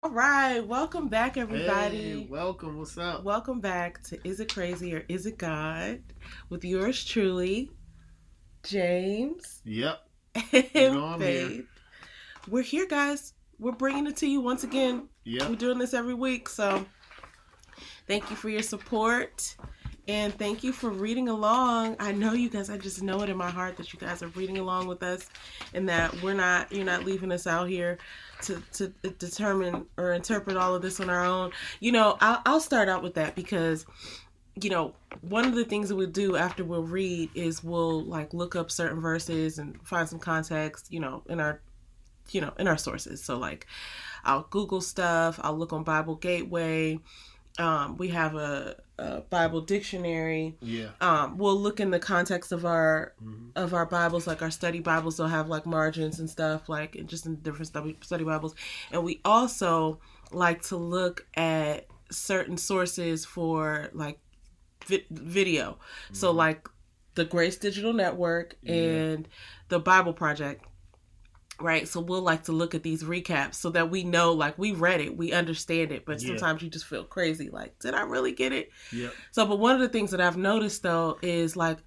All right, welcome back, Hey, everybody. welcome. What's up? Welcome back to Is It Crazy or Is It God with yours truly, James Yep. You and know I'm here. Faith. We're here, guys. We're bringing it to you once again. We're Yep. doing this every week, so thank you for your support and thank you for reading along. I know you guys, I just know it in my heart that you guys are reading along with us and that you're not leaving us out here to determine or interpret all of this on our own. I'll start out with that because one of the things that we'll do after we'll read is we'll like look up certain verses and find some context, in our sources. So like I'll Google stuff, I'll look on Bible Gateway. We have a Bible dictionary. Yeah. We'll look in the context of our Mm-hmm. Bibles, like our study Bibles. They'll have like margins and stuff, like just in different study Bibles. And we also like to look at certain sources for like video. So Mm-hmm. like the Grace Digital Network Yeah. and the Bible Project, right? So we'll like to look at these recaps so that we know, like, we read it, we understand it, but Yeah. sometimes you just feel crazy, like, did I really get it? Yep. So, but one of the things that I've noticed though is like,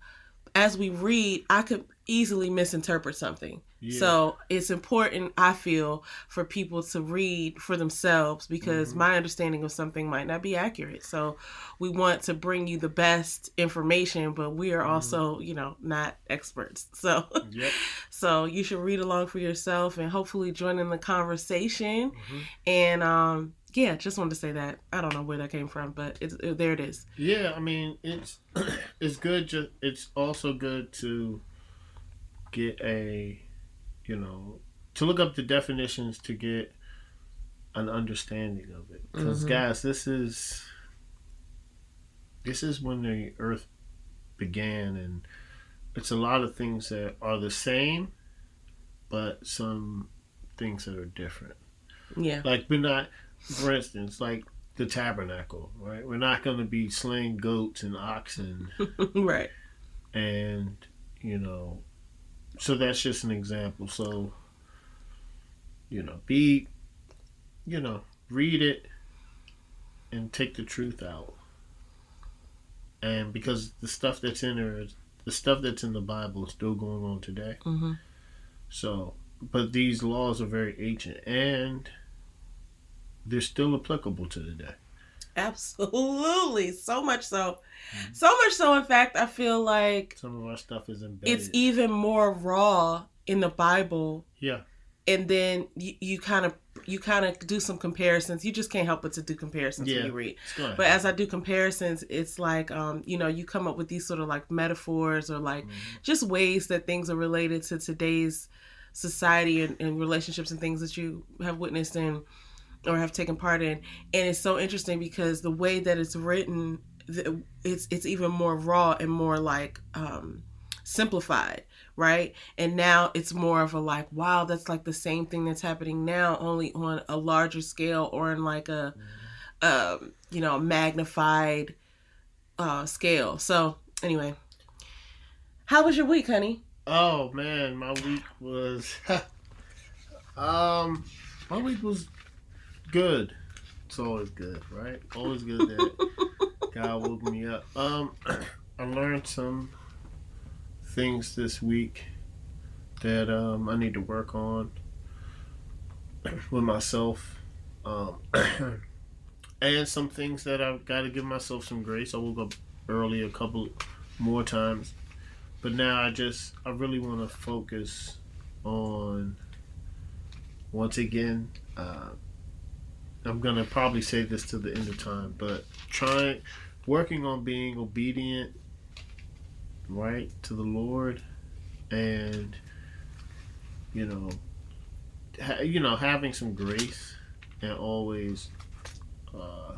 as we read, I could easily misinterpret something. Yeah. So it's important, I feel, for people to read for themselves because Mm-hmm. my understanding of something might not be accurate. So we want to bring you the best information, but we are Mm-hmm. also, not experts. So Yep. so you should read along for yourself and hopefully join in the conversation. Mm-hmm. And yeah, just wanted to say that. I don't know where that came from, but there it is. Yeah. I mean, it's it's good. It's also good to get to look up the definitions to get an understanding of it. Because Mm-hmm. guys, this is when the Earth began, and it's a lot of things that are the same, but some things that are different. Yeah. Like we're not, for instance, like the tabernacle, right? We're not going to be slaying goats and oxen, Right. and you know, so that's just an example. So be read it and take the truth out, and because the stuff that's in there, the stuff that's in the Bible is still going on today. Mm-hmm. So, but these laws are very ancient and they're still applicable to today. Absolutely. So much so. Mm-hmm. So much so, in fact, I feel like Some of our stuff is it's embedded. even more raw in the Bible. Yeah. And then you kind of do some comparisons. You just can't help but to do comparisons when Yeah. you read. It's gonna But as I happen. do comparisons, it's like you come up with these sort of like metaphors or like Mm-hmm. just ways that things are related to today's society and relationships and things that you have witnessed in or have taken part in. And it's so interesting because the way that it's written, it's even more raw and more like simplified, right? And now it's more of a like, wow, that's like the same thing that's happening now, only on a larger scale or in like a magnified scale. So anyway, how was your week, honey? Oh man, um my week was good. It's always good, right? Always good that God woke me up. I learned some things this week that I need to work on with myself. Um, and some things that I've got to give myself some grace. I woke up early a couple more times, but now I really want to focus on once again. I'm gonna probably say this to the end of time, but working on being obedient, right, to the Lord, and you know, having some grace, and always uh,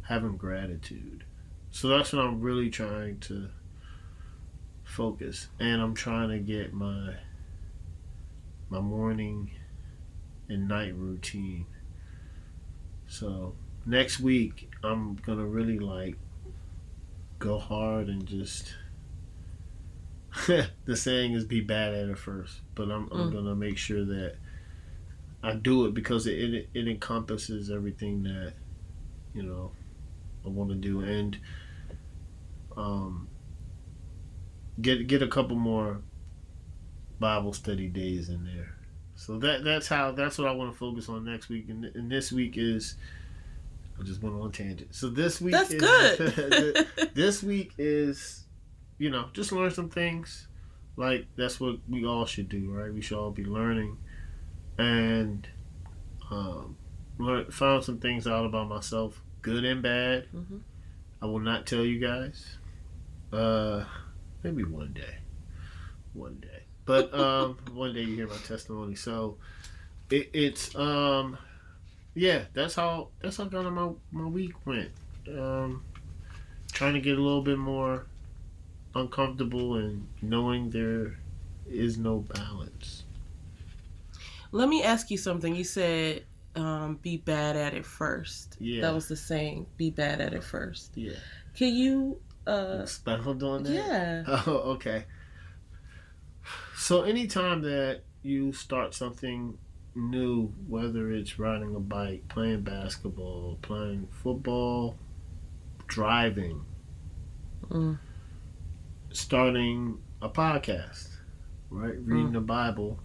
having gratitude. So that's what I'm really trying to focus, and I'm trying to get my morning and night routine. So next week I'm gonna really like go hard and just the saying is be bad at it first, but I'm gonna make sure that I do it because it encompasses everything that I want to do, and get a couple more Bible study days in there. So that's what I want to focus on next week, and this week is. I just went on a tangent. So this week that's good. This week is, just learn some things. Like that's what we all should do, right? We should all be learning, and found some things out about myself, good and bad. Mm-hmm. I will not tell you guys. Maybe one day. But one day you hear my testimony. So it's yeah, that's how kind of my week went. Trying to get a little bit more uncomfortable and knowing there is no balance. Let me ask you something. You said be bad at it first. Yeah. That was the saying, be bad at it first. Yeah. Can you expound on that? Yeah. Oh, okay. So anytime that you start something new, whether it's riding a bike, playing basketball, playing football, driving, starting a podcast, right? Reading the Bible.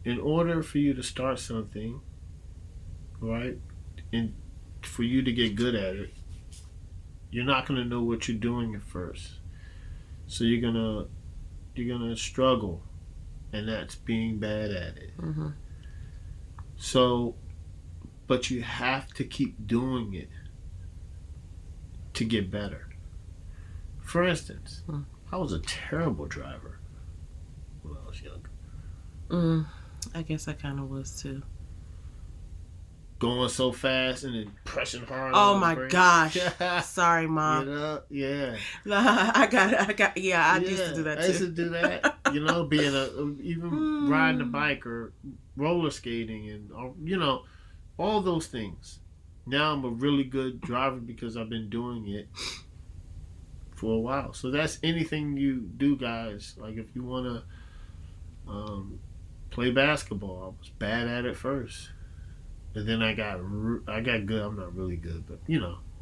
In order for you to start something, right, and for you to get good at it, you're not going to know what you're doing at first. So you're gonna struggle, and that's being bad at it. Mm-hmm. So, but you have to keep doing it to get better. For instance, I was a terrible driver when I was younger. I guess I kind of was too. Going so fast and then pressing hard. Oh on my the gosh! Sorry, Mom. Yeah. I got. Yeah, I used to do that too. I used to do that. Being even riding a bike or roller skating and all those things. Now I'm a really good driver because I've been doing it for a while. So that's anything you do, guys. Like if you want to play basketball, I was bad at it first. And then I got good. I'm not really good, but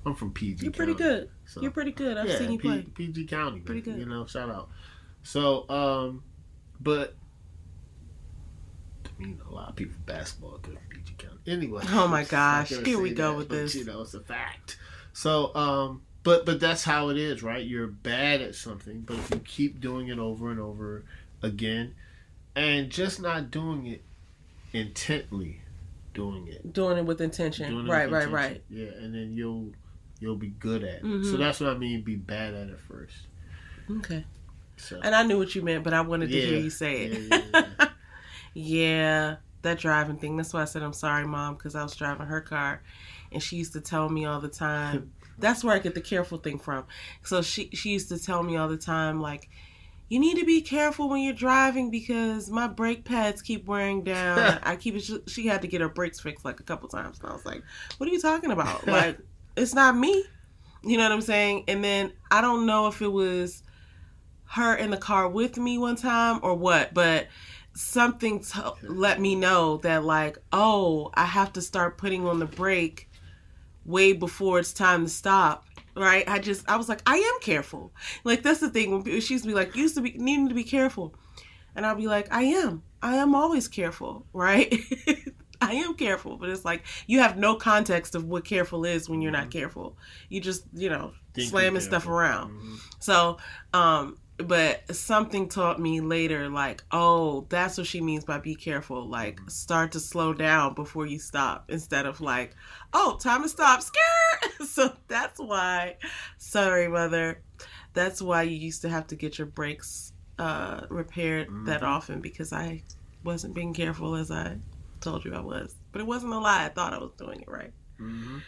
I'm from PG. You're County, pretty good. So. You're pretty good. I've seen you play. PG County, pretty good. Shout out. So, but a lot of people basketball good from PG County. Anyway. Oh my gosh! Here we go with this. It's a fact. So, but that's how it is, right? You're bad at something, but if you keep doing it over and over again, and just not doing it intently. Doing it with intention. Right. Yeah, and then you'll be good at it. Mm-hmm. So that's what I mean, be bad at it first. Okay. So. And I knew what you meant, but I wanted to hear you say it. Yeah. Yeah, that driving thing. That's why I said I'm sorry, Mom, because I was driving her car, and she used to tell me all the time. That's where I get the careful thing from. So she used to tell me all the time, like, you need to be careful when you're driving because my brake pads keep wearing down. She had to get her brakes fixed like a couple times. And I was like, what are you talking about? Like, it's not me. You know what I'm saying? And then I don't know if it was her in the car with me one time or what, but something let me know that like, oh, I have to start putting on the brake way before it's time to stop. Right? I was like, I am careful. Like, that's the thing. When she used to be like, you used to be needing to be careful. And I'll be like, I am always careful. Right? I am careful. But it's like, you have no context of what careful is when you're not careful. You just, slamming stuff around. Mm-hmm. So, but something taught me later, like, oh, that's what she means by be careful. Like, start to slow down before you stop instead of like, oh, time to stop. Scare! So that's why, sorry, Mother, that's why you used to have to get your brakes repaired that often because I wasn't being careful as I told you I was. But it wasn't a lie. I thought I was doing it right. Mm-hmm.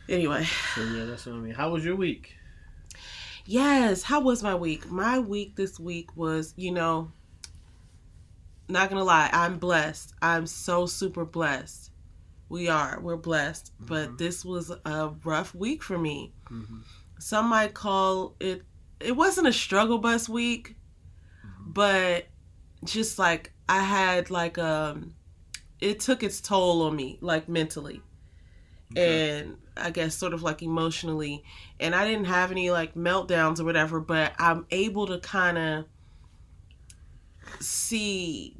Anyway. So, yeah, that's what I mean. How was your week? Yes. How was my week? My week this week was, not gonna lie, I'm blessed. I'm so super blessed. We're blessed. Mm-hmm. But this was a rough week for me. Mm-hmm. Some might call it wasn't a struggle bus week, but just like I had like it took its toll on me, like mentally. Okay. And I guess sort of like emotionally. And I didn't have any like meltdowns or whatever, but I'm able to kind of see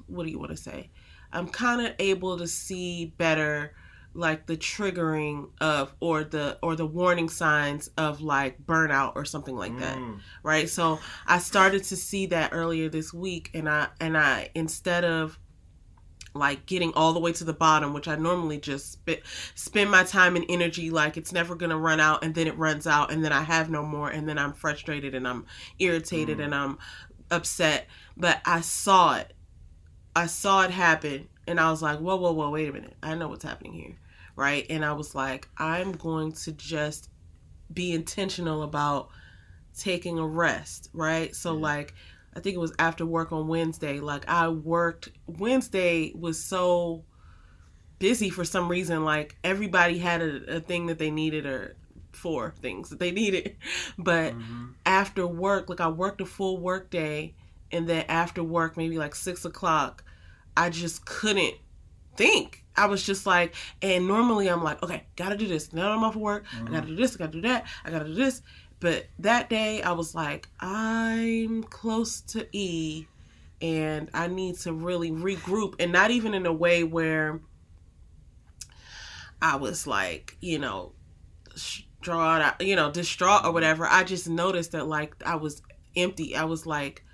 what do you want to say? I'm kind of able to see better like the triggering of or the warning signs of like burnout or something like that, right? So I started to see that earlier this week, and I instead of like getting all the way to the bottom, which I normally just spend my time and energy like it's never gonna run out, and then it runs out, and then I have no more, and then I'm frustrated and I'm irritated and I'm upset. But I saw it happen, and I was like, whoa, wait a minute, I know what's happening here, right? And I was like, I'm going to just be intentional about taking a rest, right? So like, I think it was after work on Wednesday, like Wednesday was so busy for some reason, like everybody had a thing that they needed, or 4 things that they needed, but after work, like I worked a full work day, and then after work, maybe like 6 o'clock, I just couldn't think. I was just like, and normally I'm like, okay, gotta do this. Now I'm off of work. I gotta do this. I gotta do that. I gotta do this. But that day I was like, I'm close to E, and I need to really regroup, and not even in a way where I was like, distraught or whatever. I just noticed that like I was empty. I was like,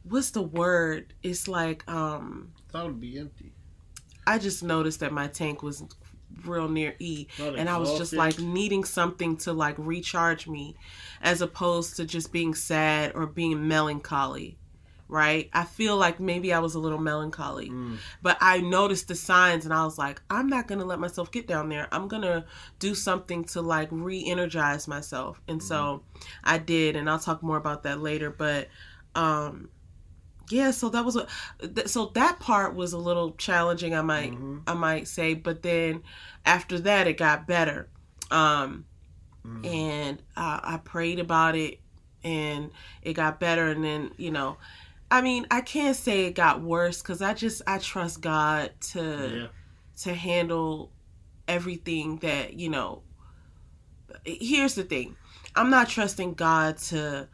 what's the word? It's like, thought it would be empty. I just noticed that my tank was real near E, and I was just like needing something to like recharge me, as opposed to just being sad or being melancholy, right? I feel like maybe I was a little melancholy, but I noticed the signs, and I was like, I'm not going to let myself get down there. I'm going to do something to like re-energize myself. And so I did, and I'll talk more about that later, but yeah, so that was so that part was a little challenging, I might say, but then after that it got better, and I prayed about it, and it got better, and then I mean, I can't say it got worse, because I trust God to handle everything that Here's the thing, I'm not trusting God to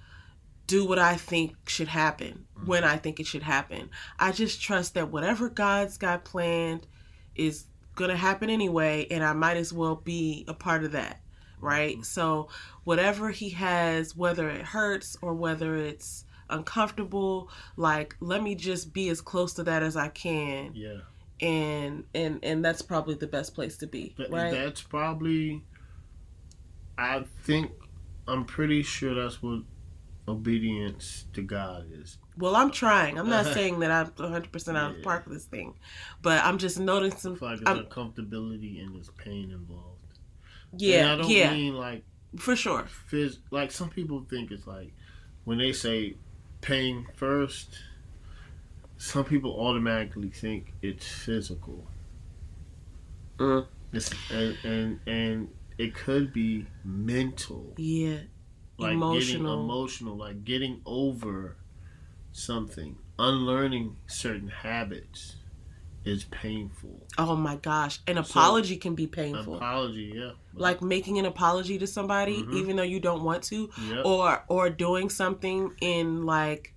do what I think should happen when I think it should happen. I just trust that whatever God's got planned is going to happen anyway, and I might as well be a part of that, right? So whatever he has, whether it hurts or whether it's uncomfortable, like, let me just be as close to that as I can. Yeah. And that's probably the best place to be, right? That's probably, I'm pretty sure that's what obedience to God is. Well, I'm trying. I'm not saying that I'm 100% out of the park with this thing, but I'm just noticing. I feel like there's uncomfortability and there's pain involved. Yeah, and I don't mean like for sure. Like some people think it's like when they say pain first, some people automatically think it's physical. It's, and it could be mental. Yeah. Like getting emotional, like getting over something, unlearning certain habits is painful. Oh my gosh. An apology can be painful. Apology, yeah. Like making an apology to somebody even though you don't want to, or doing something in like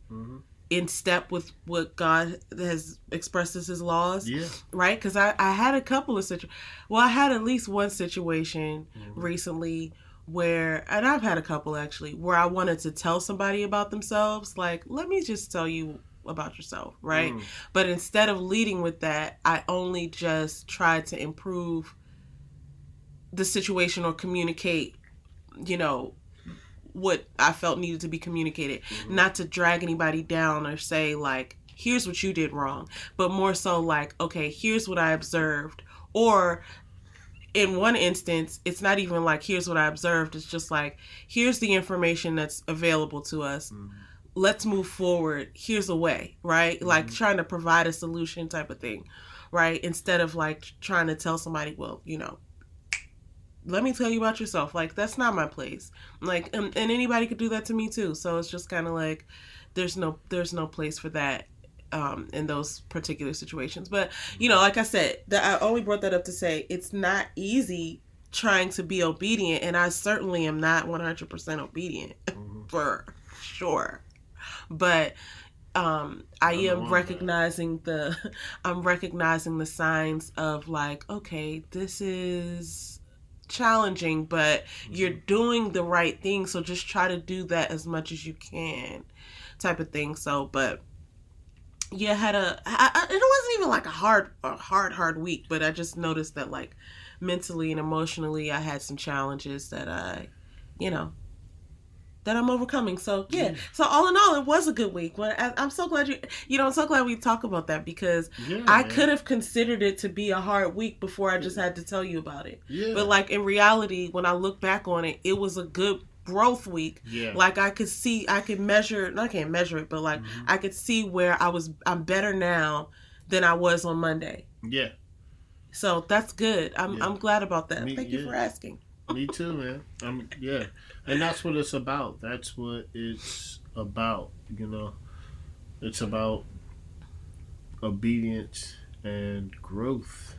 in step with what God has expressed as his laws. Yeah. Right? Because I had a couple of I had at least one situation recently where, and I've had a couple actually, where I wanted to tell somebody about themselves, like, let me just tell you about yourself, right? But instead of leading with that, I only just tried to improve the situation or communicate, what I felt needed to be communicated, not to drag anybody down or say like, here's what you did wrong, but more so like, okay, here's what I observed. Or in one instance, it's not even like, here's what I observed. It's just like, here's the information that's available to us. Let's move forward. Here's a way, right? Like trying to provide a solution type of thing, right? Instead of like trying to tell somebody, well, let me tell you about yourself. Like, that's not my place. Like, and anybody could do that to me too. So it's just kind of like, there's no place for that. in those particular situations. But, you know, like I said, I only brought that up to say it's not easy trying to be obedient, and I certainly am not 100% obedient for sure. But I am recognizing I'm recognizing the signs of like, okay, this is challenging, but you're doing the right thing, so just try to do that as much as you can, type of thing. So, but yeah, it wasn't even like a hard week, but I just noticed that like mentally and emotionally I had some challenges that that I'm overcoming. So yeah. So all in all, it was a good week. I'm so glad I'm so glad we talk about that, because I could have considered it to be a hard week before I just had to tell you about it. Yeah. But like in reality, when I look back on it, it was a good growth week. Yeah. Like I could measure, I can't measure it, but like I could see where I'm better now than I was on Monday. Yeah. So that's good. I'm glad about that. Thank you for asking. Me too, man. And that's what it's about. That's what it's about. You know, it's about obedience and growth.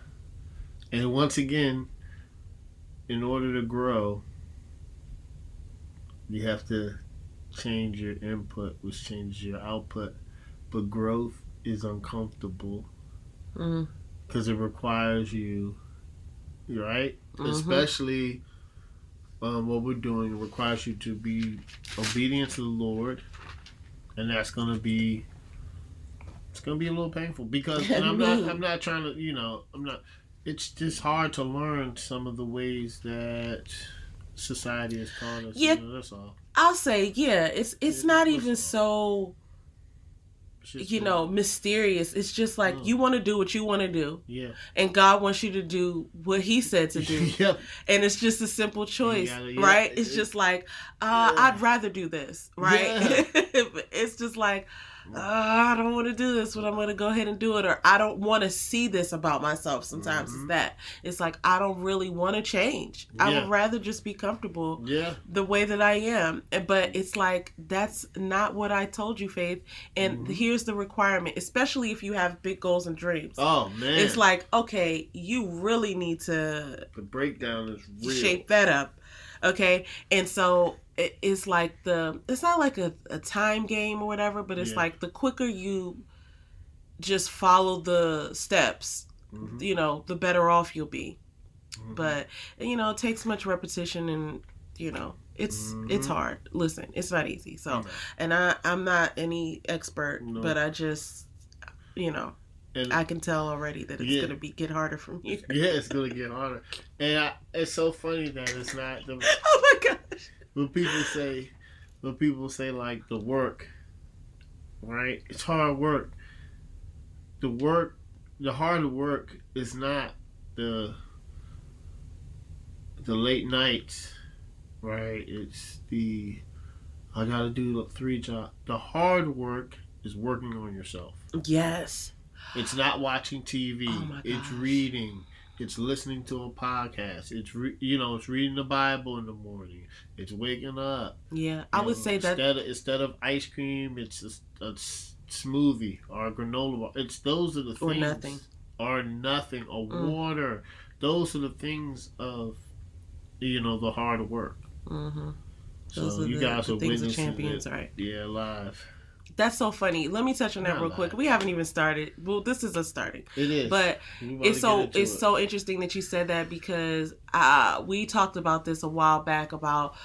And once again, in order to grow, you have to change your input, which changes your output. But growth is uncomfortable because it requires you, right? Especially what we're doing requires you to be obedient to the Lord, and it's gonna be a little painful, because and I'm not trying to, it's just hard to learn some of the ways that society has taught us. Yeah, that's all. I'll say, it's not even so mysterious. It's just like you want to do what you want to do. Yeah. And God wants you to do what He said to do. Yep. And it's just a simple choice, right? It's just like, I'd rather do this, right? Yeah. It's just like, I don't want to do this, but I'm going to go ahead and do it. Or I don't want to see this about myself. Sometimes it's that. It's like, I don't really want to change. Yeah. I would rather just be comfortable the way that I am. But it's like, that's not what I told you, Faith. And here's the requirement, especially if you have big goals and dreams. Oh, man. It's like, okay, you really need to... The breakdown is real. Shape that up. Okay? And so... It's like it's not like a time game or whatever, but it's like the quicker you just follow the steps, the better off you'll be. But, it takes much repetition, and, it's hard. Listen, it's not easy. So, and I'm not any expert, but I just, and I can tell already that it's going to get harder from here. Yeah, it's going to get harder. And it's so funny that it's not the... Oh my gosh. When people say like the work, right? It's hard work. The hard work is not the late nights, right? It's I gotta do 3 jobs. The hard work is working on yourself. Yes. It's not watching TV. Oh my gosh. It's reading. It's listening to a podcast. It's it's reading the Bible in the morning. It's waking up. Yeah, I would say that instead of ice cream, it's a smoothie or a granola bar. Those are the things. Or nothing. Or water. Those are the things of the hard work. Mm-hmm. So you guys are witnessing champions, right? Yeah, live. That's so funny. Let me touch on that real quick. We haven't even started. Well, this is us starting. It is. But it's so interesting that you said that, because we talked about this a while back about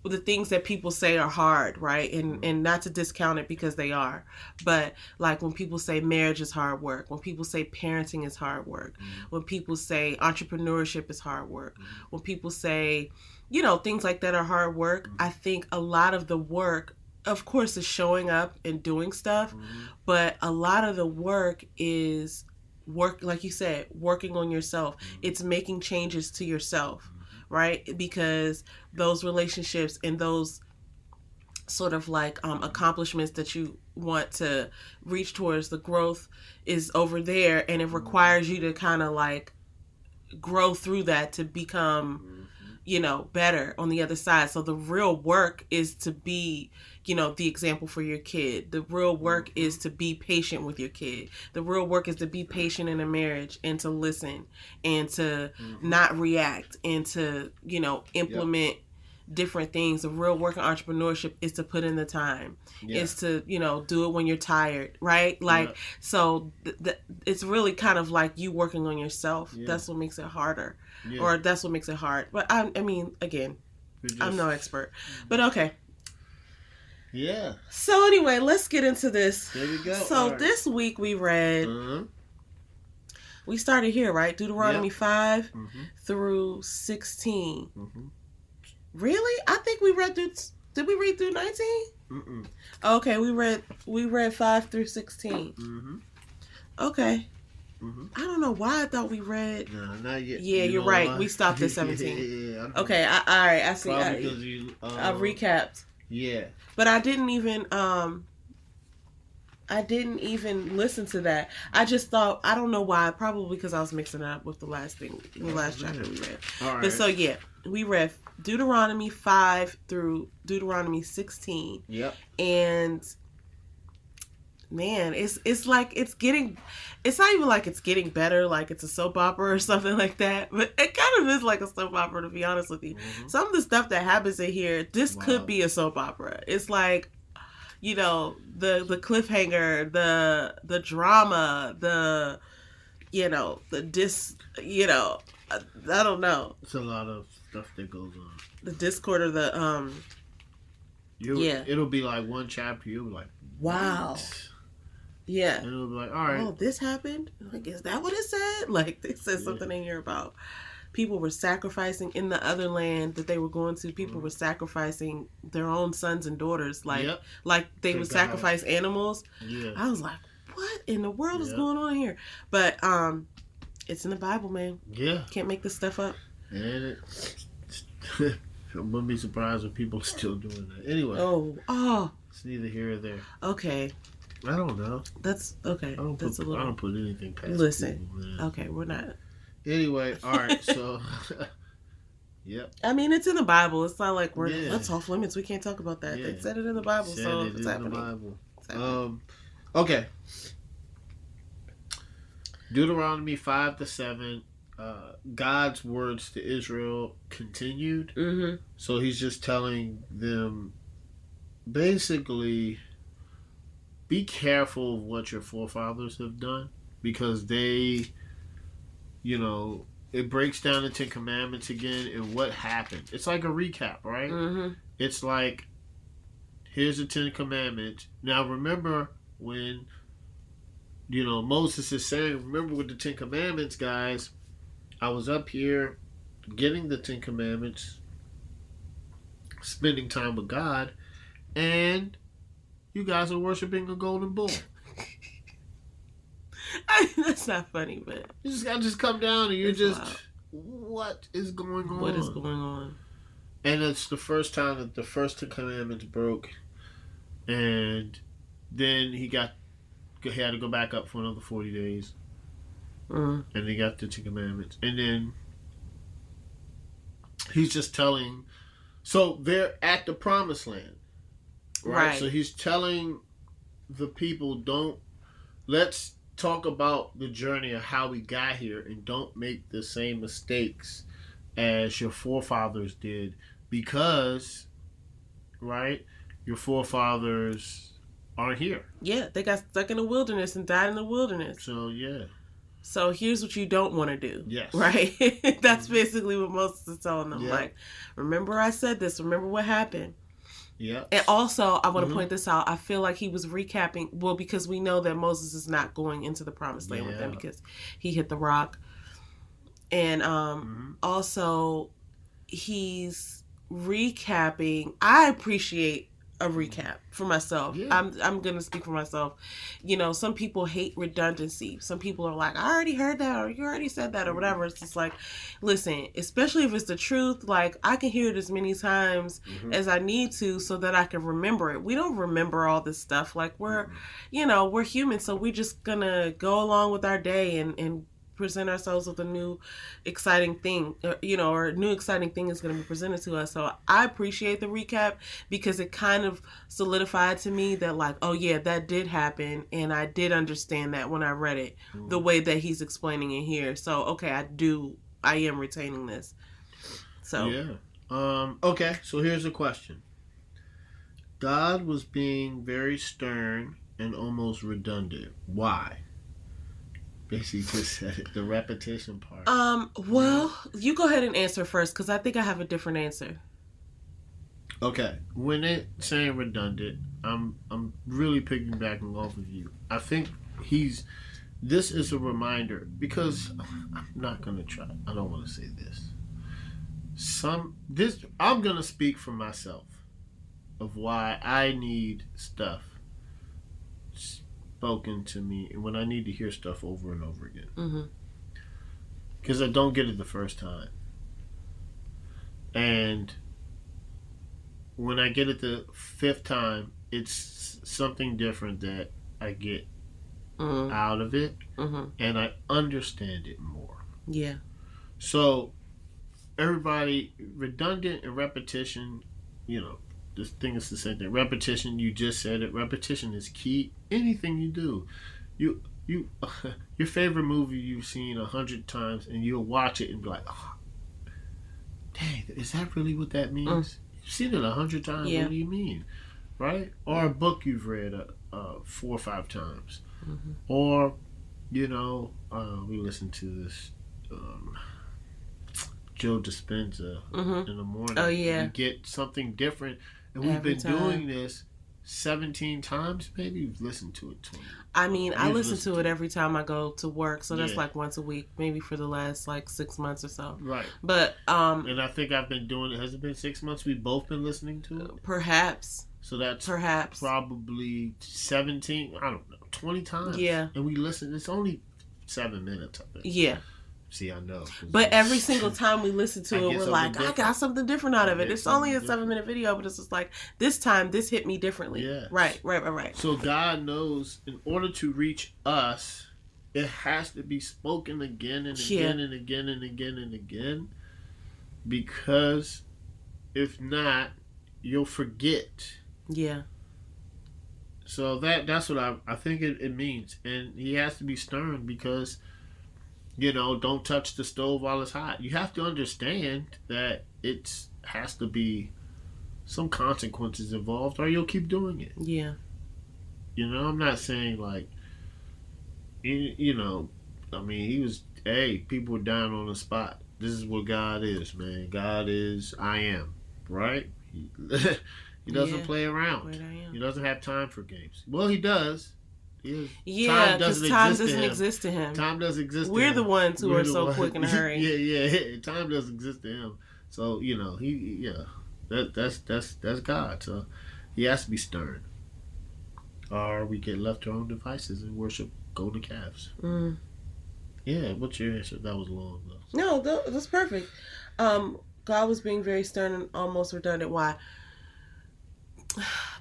the things that people say are hard, right? And not to discount it, because they are. But like when people say marriage is hard work, when people say parenting is hard work, when people say entrepreneurship is hard work, when people say, things like that are hard work, I think a lot of the work, of course, is showing up and doing stuff, but a lot of the work is like you said, working on yourself. It's making changes to yourself, right? Because those relationships and those sort of like accomplishments that you want to reach towards, the growth is over there, and it requires you to kind of like grow through that to become better on the other side. So the real work is to be, the example for your kid. The real work is to be patient with your kid. The real work is to be patient in a marriage and to listen and to not react and to, implement different things. The real work in entrepreneurship is to put in the time. Is to, do it when you're tired, right? Like, so it's really kind of like you working on yourself. That's what makes it harder. Or that's what makes it hard. But I mean, again, I'm no expert. But okay. Yeah. So anyway, let's get into this. There we go. So this week we read, we started here, right? Deuteronomy 5 through 16. Really? I think we read through, did we read through 19? Okay, we read 5 through 16. Okay. I don't know why I thought we read. No, not yet. Yeah, you're right. Why? We stopped at 17. Okay, all right. I see. I recapped. Yeah. But I didn't even listen to that. I just thought, I don't know why. Probably because I was mixing it up with the last chapter we read. All right. But so yeah, we read Deuteronomy 5 through Deuteronomy 16. Yep. And man, it's like it's not even like it's getting better, like it's a soap opera or something like that, but it kind of is like a soap opera, to be honest with you. Some of the stuff that happens in here, this could be a soap opera. It's like, the cliffhanger, the drama, the I don't know. It's a lot of stuff that goes on. The discord of the it'll be like one chapter, you'll be like, wow. What? Yeah. And it'll be like, all right. Oh, this happened? Like, is that what it said? Like, they said something in here about people were sacrificing in the other land that they were going to. People were sacrificing their own sons and daughters. Like, they would sacrifice animals. Yeah. I was like, what in the world is going on here? But, it's in the Bible, man. Yeah. Can't make this stuff up. And I wouldn't be surprised if people are still doing that. Anyway. Oh. It's neither here or there. Okay. I don't know. That's okay. I don't put anything past Listen. people, man. Okay, we're not. Anyway, all right. So, yep. I mean, it's in the Bible. It's not like that's off limits. We can't talk about that. They said it in the Bible, so it's happening. The Bible. Okay. Deuteronomy 5-7. God's words to Israel continued. So he's just telling them, basically, be careful of what your forefathers have done, because they, it breaks down the 10 Commandments again and what happened. It's like a recap, right? It's like, here's the 10 Commandments. Now remember when, Moses is saying, remember with the 10 Commandments, guys, I was up here getting the 10 Commandments, spending time with God, and you guys are worshiping a golden bull. That's not funny, but you just gotta come down and you're just wild. What is going on? What is going on? And it's the first time that the first 10 Commandments broke, and then he had to go back up for another 40 days, and he got the 10 Commandments, and then he's just telling. So they're at the Promised Land. Right. So he's telling the people, let's talk about the journey of how we got here, and don't make the same mistakes as your forefathers did, because, right, your forefathers aren't here. Yeah, they got stuck in the wilderness and died in the wilderness. So, yeah. So here's what you don't want to do. Yes. Right? That's basically what Moses is telling them. Like, remember I said this, remember what happened. Yeah. And also, I want to point this out. I feel like he was recapping, because we know that Moses is not going into the Promised Land with them because he hit the rock. And also, he's recapping. I appreciate a recap for myself. Yeah. I'm going to speak for myself. Some people hate redundancy. Some people are like, I already heard that, or you already said that, or whatever. It's just like, listen, especially if it's the truth, like, I can hear it as many times as I need to so that I can remember it. We don't remember all this stuff. Like, we're human, so we're just going to go along with our day and present ourselves with a new exciting thing, or a new exciting thing is going to be presented to us. So I appreciate the recap because it kind of solidified to me that like, oh yeah, that did happen. And I did understand that when I read it, the way that he's explaining it here. So, okay, I am retaining this. So. Yeah. Okay, so here's a question. God was being very stern and almost redundant. Why? Basically just said it, the repetition part. Well, you go ahead and answer first because I think I have a different answer. Okay, when it's saying redundant, I'm really piggybacking off of you. I think this is a reminder because I'm not gonna try. I don't want to say this. I'm gonna speak for myself of why I need stuff spoken to me and when I need to hear stuff over and over again. Because I don't get it the first time. And when I get it the fifth time, it's something different that I get out of it. And I understand it more. Yeah. So, everybody, redundant and repetition, this thing is the same thing. Repetition, you just said it. Repetition is key. Anything you do, your favorite movie you've seen 100 times, and you'll watch it and be like, "Oh, dang, is that really what that means?" You've seen it 100 times. Yeah. What do you mean, right? Or a book you've read 4 or 5 times, or we listened to this. Joe Dispenza in the morning. Oh yeah. We get something different, and we've been doing this 17 times. Maybe we've listened to it 20. I mean, I listen to it every time I go to work, so that's like once a week, maybe for the last like 6 months or so. Right. But and I think I've been doing it. Has it been 6 months? We've both been listening to it. Perhaps. So that's probably 17. I don't know, 20 times. Yeah. And we listen. It's only 7 minutes, I think. Yeah. See, I know. But every single time we listen to it, we're like, I got something different out of it. It's only a 7-minute video, but it's just like, this time, this hit me differently. Yeah. Right. So God knows in order to reach us, it has to be spoken again and again and again and again and again. Because if not, you'll forget. Yeah. So that's what I think it means. And he has to be stern because... don't touch the stove while it's hot. You have to understand that it has to be some consequences involved or you'll keep doing it. Yeah. I'm not saying like, people were dying on the spot. This is what God is, man. God is, I am, right? He doesn't play around. He doesn't have time for games. Well, he does. Yeah, because time doesn't exist to him. Time doesn't exist to him. We're the ones who are so quick in a hurry. Yeah. Time doesn't exist to him. So, that's God. So, he has to be stern. Or we get left to our own devices and worship golden calves. Yeah, what's your answer? That was long, though. No, that's perfect. God was being very stern and almost redundant. Why?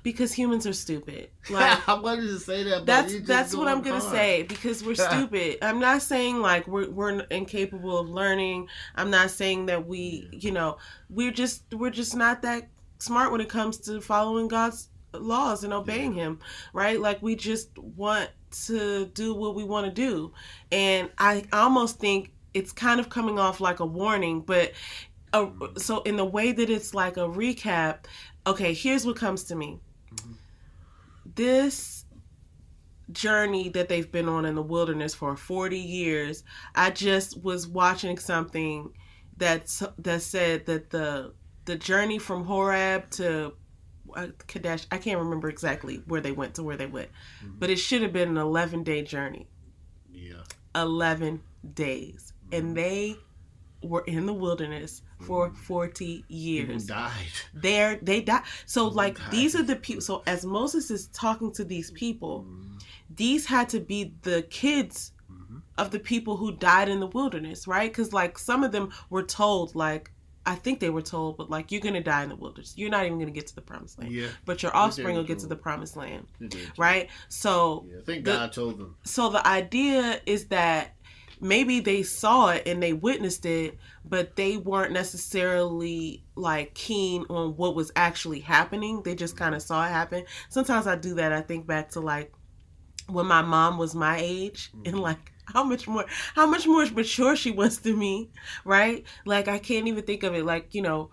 Because humans are stupid. Like, I wanted to say that, but that's what I'm gonna say. Because we're stupid. I'm not saying like we're incapable of learning. I'm not saying that we're just not that smart when it comes to following God's laws and obeying Him, right? Like we just want to do what we want to do, and I almost think it's kind of coming off like a warning, but. So in the way that it's like a recap, okay, here's what comes to me. This journey that they've been on in the wilderness for 40 years, I just was watching something that said that the journey from Horeb to Kadesh, I can't remember exactly where they went, but it should have been an 11-day journey. Yeah. 11 days. And they were in the wilderness for 40 years. People died. They died. So these are the people. So as Moses is talking to these people, these had to be the kids of the people who died in the wilderness, right? Because some of them were told, I think they were told, but you're going to die in the wilderness. You're not even going to get to the promised land. Yeah. But your offspring will get to the promised land. Right? So I think God told them. So the idea is that maybe they saw it and they witnessed it, but they weren't necessarily like keen on what was actually happening. They just kind of saw it happen. Sometimes I do that. I think back to like when my mom was my age and like how much more mature she was than me, right? Like I can't even think of it. Like, you know,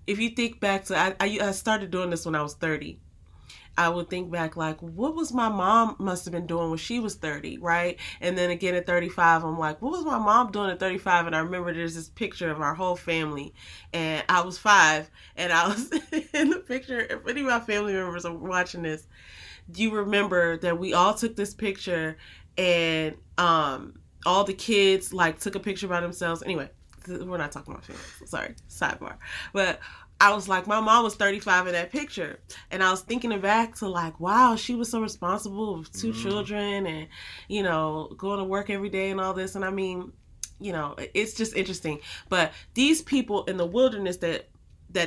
if you think back to, I started doing this when I was 30. I would think back like, what was my mom must have been doing when she was 30, right? And then again at 35, I'm like, what was my mom doing at 35? And I remember there's this picture of our whole family, and I was 5, and I was in the picture. If any of my family members are watching this, do you remember that we all took this picture, and all the kids like took a picture by themselves? Anyway, we're not talking about families. Sorry, sidebar. But I was like, my mom was 35 in that picture. And I was thinking back to like, wow, she was so responsible with 2 children and, you know, going to work every day and all this. And I mean, you know, it's just interesting. But these people in the wilderness that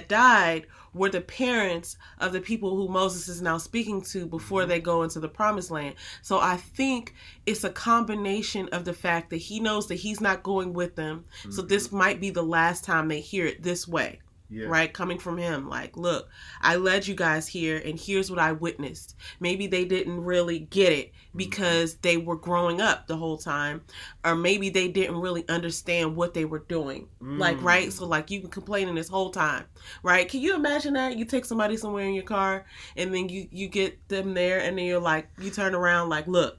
died were the parents of the people who Moses is now speaking to before they go into the promised land. So I think it's a combination of the fact that he knows that he's not going with them. So this might be the last time they hear it this way. Yeah. Right? Coming from him. Like, look, I led you guys here and here's what I witnessed. Maybe they didn't really get it because they were growing up the whole time. Or maybe they didn't really understand what they were doing. Like, right? So, like, you've been complaining this whole time. Right? Can you imagine that? You take somebody somewhere in your car and then you get them there and then you're like, you turn around like, look,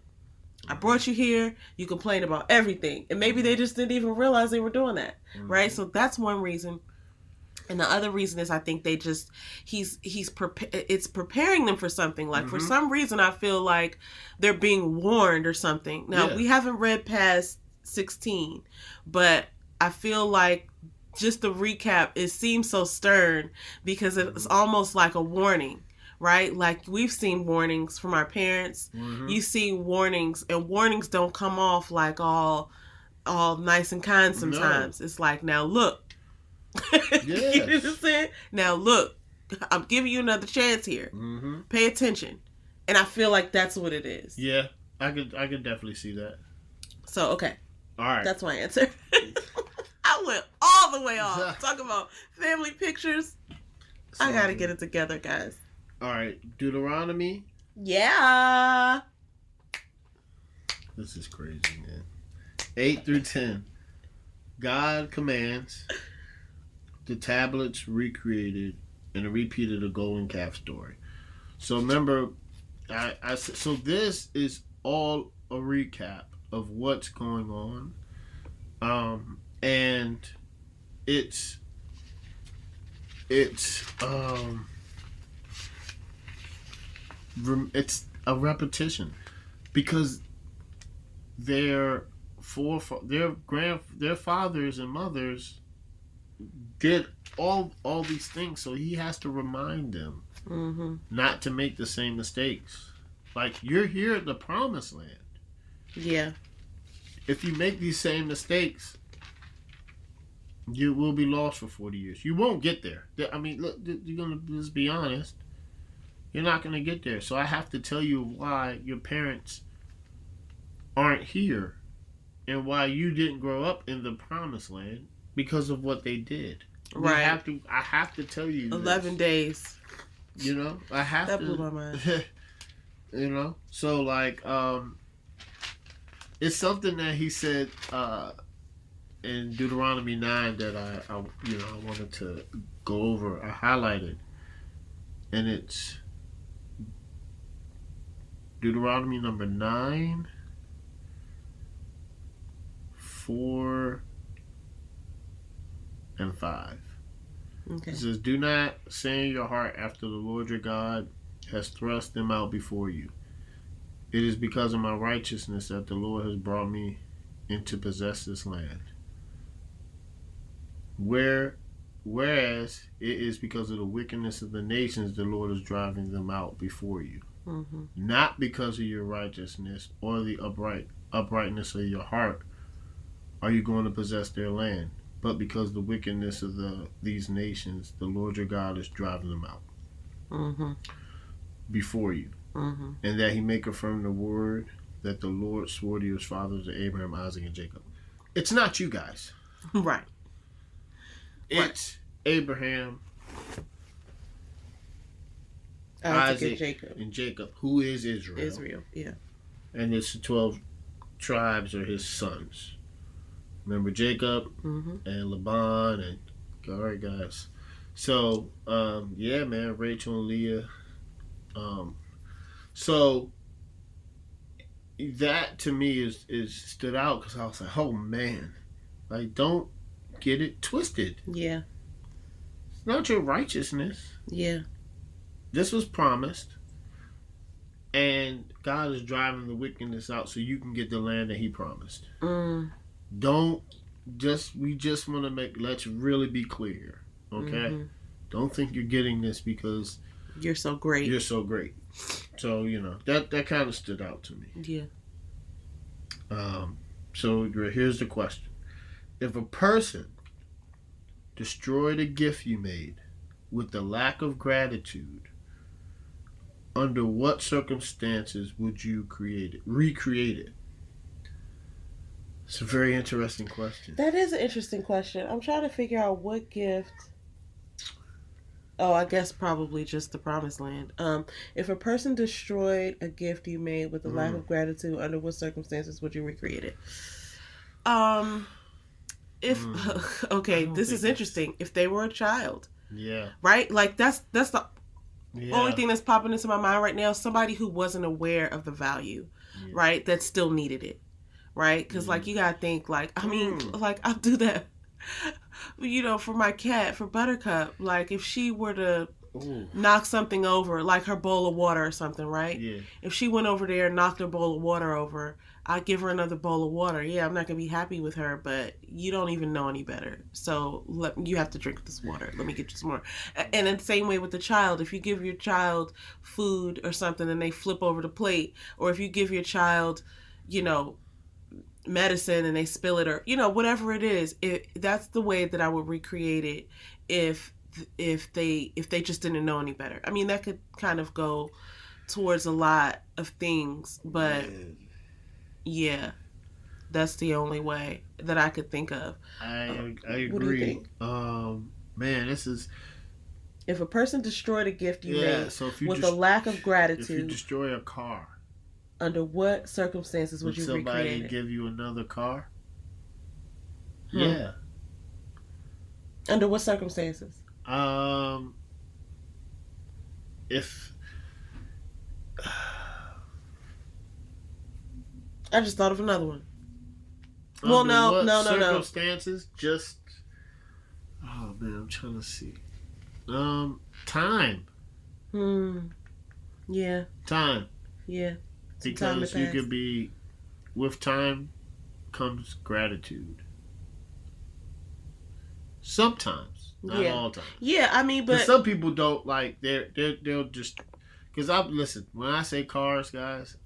I brought you here. You complain about everything. And maybe they just didn't even realize they were doing that. Right? So that's one reason. And the other reason is I think they just, it's preparing them for something. Like for some reason, I feel like they're being warned or something. Now, we haven't read past 16, but I feel like just the recap, it seems so stern because it's almost like a warning, right? Like we've seen warnings from our parents. You see warnings, and warnings don't come off like all nice and kind sometimes. No. It's like, now look. Yes. You know what I'm saying? Now look, I'm giving you another chance here. Pay attention. And I feel like that's what it is. Yeah, I could definitely see that. So okay. All right. That's my answer. I went all the way off. Talk about family pictures. So, I gotta get it together, guys. All right. Deuteronomy. Yeah. This is crazy, man. 8 through 10. God commands the tablets recreated and repeated the golden calf story. So remember, I so this is all a recap of what's going on, and it's a repetition because their fathers and mothers did all these things, so he has to remind them not to make the same mistakes. Like, you're here at the promised land. Yeah. If you make these same mistakes, you will be lost for 40 years. You won't get there. I mean, look, you're gonna, let's be honest, you're not gonna get there. So I have to tell you why your parents aren't here and why you didn't grow up in the promised land. Because of what they did. Right. I have to tell you 11 days. You know? I have that to. That blew my mind. You know? So, like, it's something that he said in Deuteronomy 9 that I wanted to go over. I highlighted. And it's Deuteronomy number 9, 4... and 5. Okay. It says, do not say in your heart after the Lord your God has thrust them out before you. It is because of my righteousness that the Lord has brought me in to possess this land. Whereas it is because of the wickedness of the nations the Lord is driving them out before you. Not because of your righteousness or the uprightness of your heart are you going to possess their land. But because the wickedness of these nations, the Lord your God is driving them out before you. And that he may confirm the word that the Lord swore to his fathers, to Abraham, Isaac, and Jacob. It's not you guys. Right. It's Abraham, Isaac Isaac, and Jacob, who is Israel. Israel, yeah. And it's the 12 tribes are his sons. Remember Jacob and Laban and all right, guys. So yeah, man, Rachel and Leah. So that to me is stood out because I was like, oh man, like don't get it twisted. Yeah. It's not your righteousness. Yeah. This was promised, and God is driving the wickedness out so you can get the land that He promised. Don't just we just want to make. Let's really be clear, okay? Don't think you're getting this because you're so great. You're so great. So that kind of stood out to me. Yeah. So here's the question: if a person destroyed a gift you made with the lack of gratitude, under what circumstances would you recreate it? It's a very interesting question. That is an interesting question. I'm trying to figure out what gift. Oh, I guess probably just the promised land. If a person destroyed a gift you made with the lack of gratitude, under what circumstances would you recreate it? This is interesting. If they were a child. Yeah. Right? like that's the only thing that's popping into my mind right now. Somebody who wasn't aware of the value, right? That still needed it, right? Because like you gotta think like like I'll do that, for my cat, for Buttercup. Like if she were to knock something over, like her bowl of water or something, right? Yeah. If she went over there and knocked her bowl of water over, I'd give her another bowl of water. Yeah, I'm not gonna be happy with her, but you don't even know any better. So you have to drink this water. Let me get you some more. And in the same way with the child, if you give your child food or something and they flip over the plate, or if you give your child, medicine and they spill it, or whatever it is, that's the way that I would recreate it. If they just didn't know any better. I mean, that could kind of go towards a lot of things, but. Yeah, that's the only way that I could think of. I agree. What do you think? Man, this is... If a person destroyed a gift you made so if you with a lack of gratitude... If you destroy a car... Under what circumstances would you recreate it? Somebody give you another car? Yeah. Under what circumstances? If... I just thought of another one. Well, no. Circumstances, just... Oh, man, I'm trying to see. Time. Yeah. Time. Yeah. Because you could be... With time comes gratitude. Sometimes. Not all time. Yeah, I mean, but... some people don't, like, they'll just... Because listen, when I say cars, guys...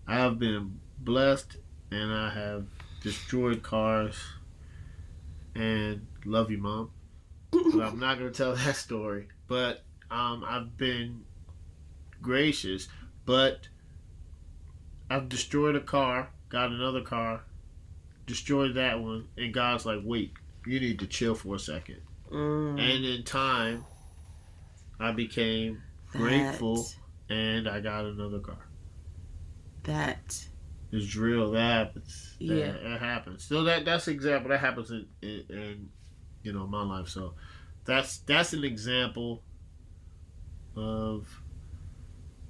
I have been blessed, and I have destroyed cars, and love you, Mom. But I'm not going to tell that story. But I've been gracious, but I've destroyed a car, got another car, destroyed that one, and God's like, wait, you need to chill for a second. And in time, I became grateful, and I got another car. That is real. That happens. That happens. So that's an example that happens in my life. So that's an example of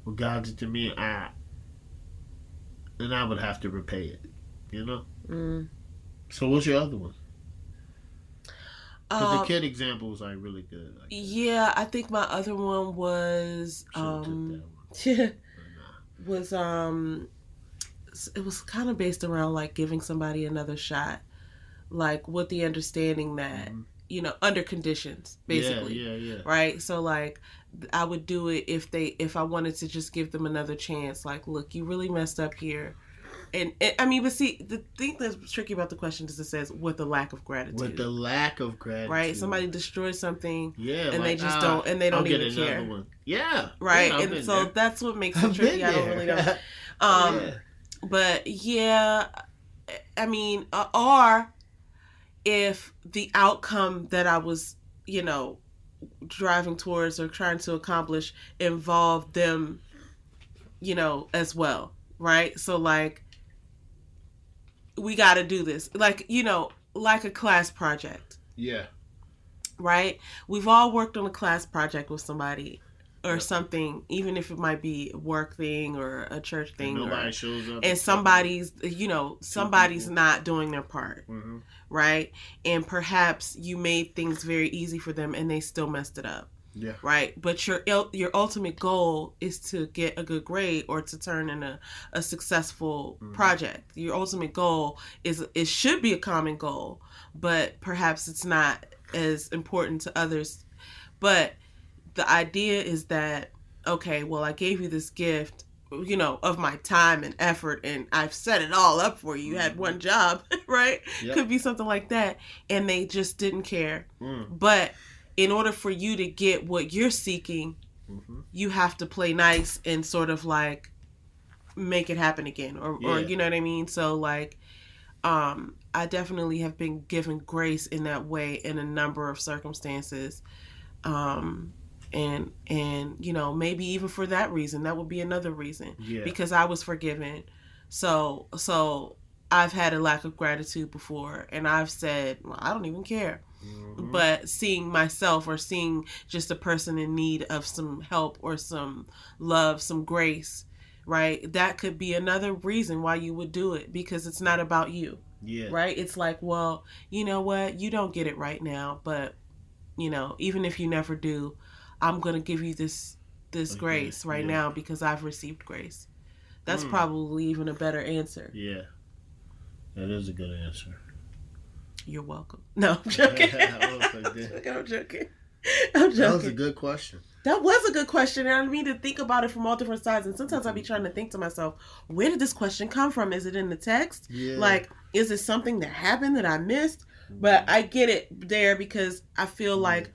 what God did to me. And I would have to repay it. So what's your other one? Because the kid example was like really good. I think my other one was it was kind of based around like giving somebody another shot, like with the understanding that under conditions, basically. Right. So like I would do it if I wanted to just give them another chance. Like, look, you really messed up here. And I mean, but see, the thing that's tricky about the question is it says with the lack of gratitude. With the lack of gratitude, right? Somebody destroys something, and like, they just don't, and they don't even care. One. Yeah, right. And so that's what makes it tricky. I don't really know. But I mean, or if the outcome that I was, driving towards or trying to accomplish involved them, as well, right? So like, we got to do this, like, like a class project. Yeah. Right? We've all worked on a class project with somebody or something, even if it might be a work thing or a church thing. And nobody shows up. And somebody's not doing their part. Mm-hmm. Right? And perhaps you made things very easy for them and they still messed it up. Yeah. Right? But your ultimate goal is to get a good grade or to turn in a successful project. Your ultimate goal it should be a common goal, but perhaps it's not as important to others. But the idea is that, okay, well, I gave you this gift, of my time and effort, and I've set it all up for you. You had one job, right? Yep. Could be something like that. And they just didn't care. But in order for you to get what you're seeking, you have to play nice and sort of like make it happen again. Or you know what I mean? So like, I definitely have been given grace in that way in a number of circumstances. And maybe even for that reason, that would be another reason. Yeah. Because I was forgiven. So I've had a lack of gratitude before, and I've said, well, I don't even care. But seeing myself or seeing just a person in need of some help or some love, some grace, right? That could be another reason why you would do it, because it's not about you. Yeah. Right? It's like, well, you know what? You don't get it right now, but, even if you never do, I'm going to give you this grace right now because I've received grace. That's probably even a better answer. Yeah. That is a good answer. You're welcome. No, I'm joking. I'm joking. That was a good question. That was a good question, and I mean to think about it from all different sides. And sometimes I'll be trying to think to myself, where did this question come from? Is it in the text? Yeah. Like, is it something that happened that I missed? But I get it there because I feel like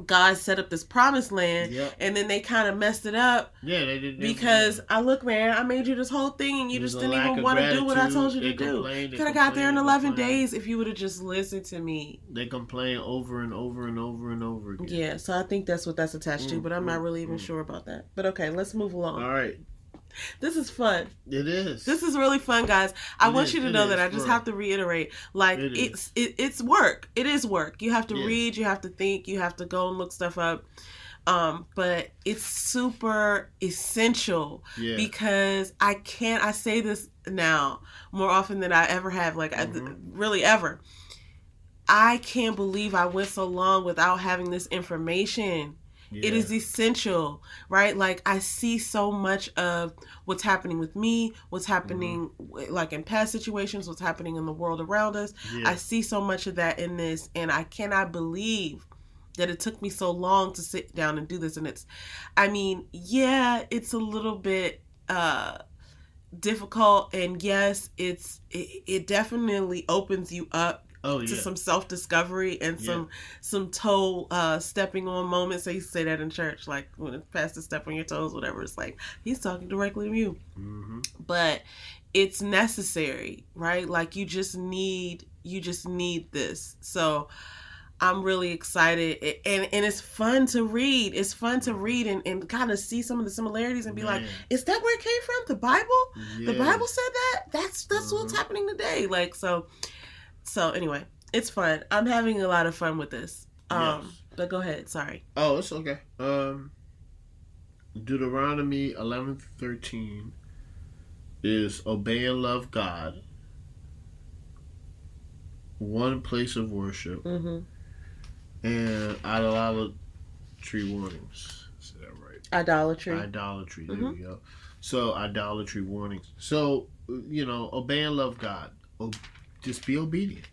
God set up this promised land, and then they kind of messed it up. Yeah, they did. Because I man, I made you this whole thing, and you just didn't even want to do what I told you to do. Could have got there in 11 days if you would have just listened to me. They complain over and over and over and over again. Yeah, so I think that's what that's attached to, but I'm not really even sure about that. But okay, let's move along. All right. This is fun. It is. This is really fun, guys. I want you to know that I just have to reiterate, like, it's work. It is work. You have to read, you have to think, you have to go and look stuff up. But it's super essential because I say this now more often than I ever have, like, really ever. I can't believe I went so long without having this information. Yeah. It is essential, right? Like, I see so much of what's happening with me, what's happening like in past situations, what's happening in the world around us. Yeah. I see so much of that in this, and I cannot believe that it took me so long to sit down and do this. And it's a little bit difficult, and yes, it definitely opens you up to some self-discovery and some toe stepping on moments. They say that in church, like when the pastor step on your toes, whatever. It's like he's talking directly to you. But it's necessary, right? Like you just need this. So I'm really excited, and it's fun to read. It's fun to read and kind of see some of the similarities and be like, is that where it came from? The Bible? The Bible said that? That's what's happening today. Like, so anyway, it's fun. I'm having a lot of fun with this. But go ahead. Sorry. Oh, it's okay. Deuteronomy 11:13 is obey and love God, one place of worship, and idolatry warnings. Is that right? Idolatry. There we go. So idolatry warnings. So obey and love God. Just be obedient.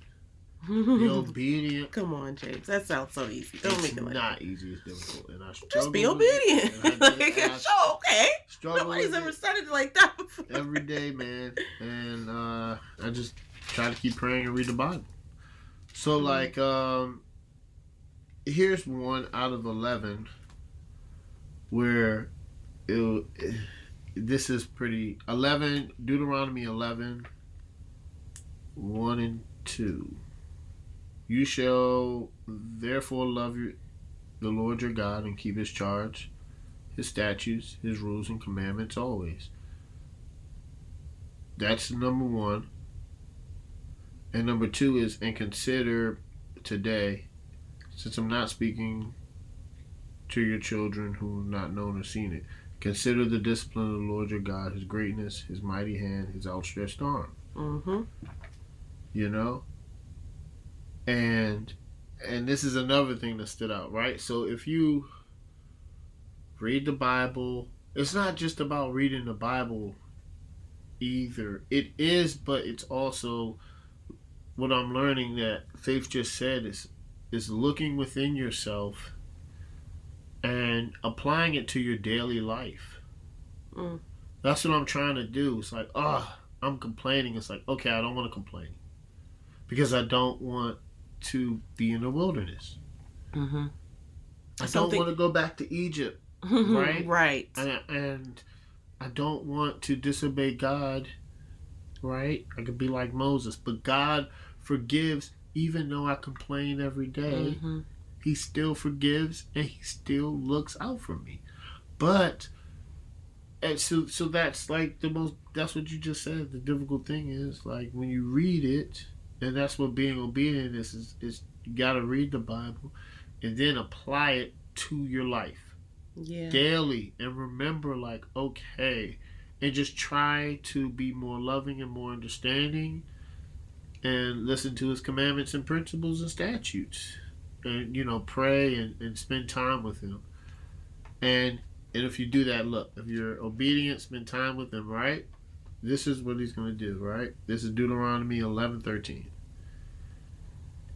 Be obedient. Come on, James. That sounds so easy. Don't make it like that. It's not easy. It's difficult. And I just be obedient. Okay. Nobody's ever said it like that before. Every day, man. And I just try to keep praying and read the Bible. So, here's one out of 11 where this is pretty... Deuteronomy 11... 1 and 2. You shall therefore love the Lord your God and keep his charge, his statutes, his rules and commandments always. That's number 1. And number 2 is, and consider today, since I'm not speaking to your children who have not known or seen it, consider the discipline of the Lord your God, his greatness, his mighty hand, his outstretched arm. Mm-hmm. You know? And this is another thing that stood out, right? So if you read the Bible, it's not just about reading the Bible either. It is, but it's also what I'm learning that Faith just said is looking within yourself and applying it to your daily life. That's what I'm trying to do. It's like, I'm complaining. It's like, okay, I don't want to complain because I don't want to be in the wilderness. Mm-hmm. I don't want to go back to Egypt, right? Right. And I don't want to disobey God, right? I could be like Moses, but God forgives even though I complain every day. Mm-hmm. He still forgives and he still looks out for me. But and so that's like that's what you just said. The difficult thing is like when you read it, and that's what being obedient is you gotta read the Bible and then apply it to your life. Yeah. Daily, and remember like, okay, and just try to be more loving and more understanding and listen to his commandments and principles and statutes. And pray and spend time with him. And if you do that, look, if you're obedient, spend time with him, right? This is what he's going to do, right? This is Deuteronomy 11:13.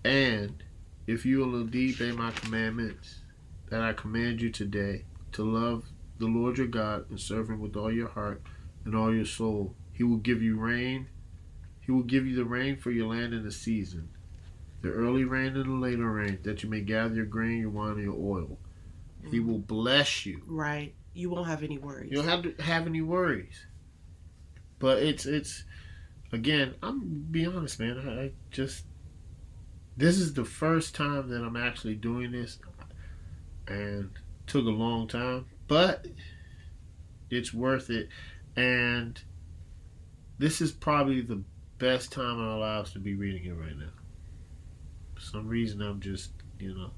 And if you will indeed obey my commandments that I command you today, to love the Lord your God and serve him with all your heart and all your soul, he will give you rain. He will give you the rain for your land in the season, the early rain and the later rain, that you may gather your grain, your wine, and your oil. He will bless you. Right. You won't have any worries. You don't have to have any worries. But it's again, I'm be honest, man. I just this is the first time that I'm actually doing this, and took a long time, but it's worth it. And this is probably the best time in our lives to be reading it right now. For some reason, I'm just, you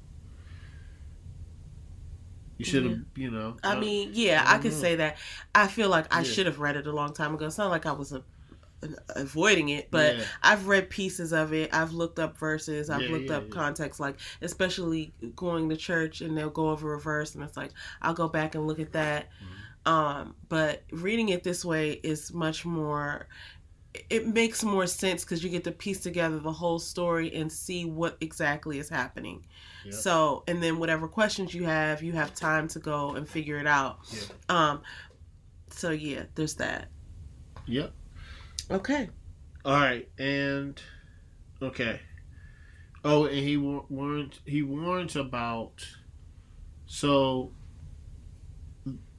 should have, I mean, yeah, I could say that. I feel like I should have read it a long time ago. It's not like I was avoiding it, but I've read pieces of it. I've looked up verses. I've looked up context, like especially going to church and they'll go over a verse and it's like, I'll go back and look at that. But reading it this way is much more... It makes more sense because you get to piece together the whole story and see what exactly is happening. Yep. So, and then whatever questions you have time to go and figure it out. Yep. So yeah, there's that. Yep. Okay. All right, and okay. Oh, and he warns about, so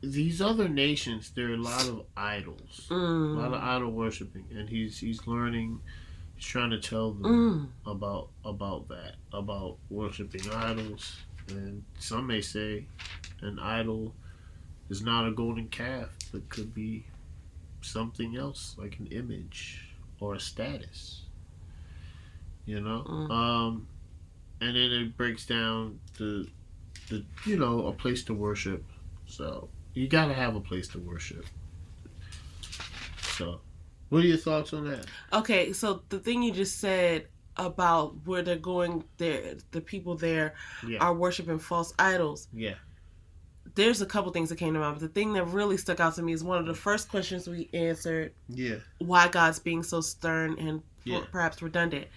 these other nations, there are a lot of idols, a lot of idol worshiping, and he's learning. He's trying to tell them about that, about worshiping idols. And some may say an idol is not a golden calf, but could be something else, like an image or a status. And then it breaks down the a place to worship. So you gotta have a place to worship. So, what are your thoughts on that? Okay, so the thing you just said about where they're going, the people there are worshiping false idols. Yeah. There's a couple things that came to mind, but the thing that really stuck out to me is one of the first questions we answered. Yeah. Why God's being so stern and perhaps redundant.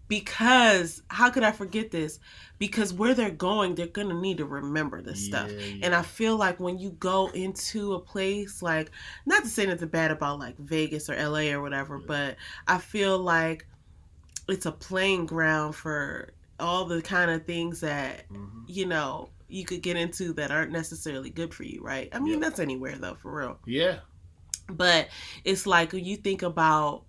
Because, how could I forget this? Because where they're going, they're going to need to remember this stuff. Yeah. And I feel like when you go into a place like, not to say nothing bad about like Vegas or LA or whatever, but I feel like it's a playing ground for all the kind of things that, you could get into that aren't necessarily good for you, right? I mean, that's anywhere though, for real. Yeah. But it's like when you think about,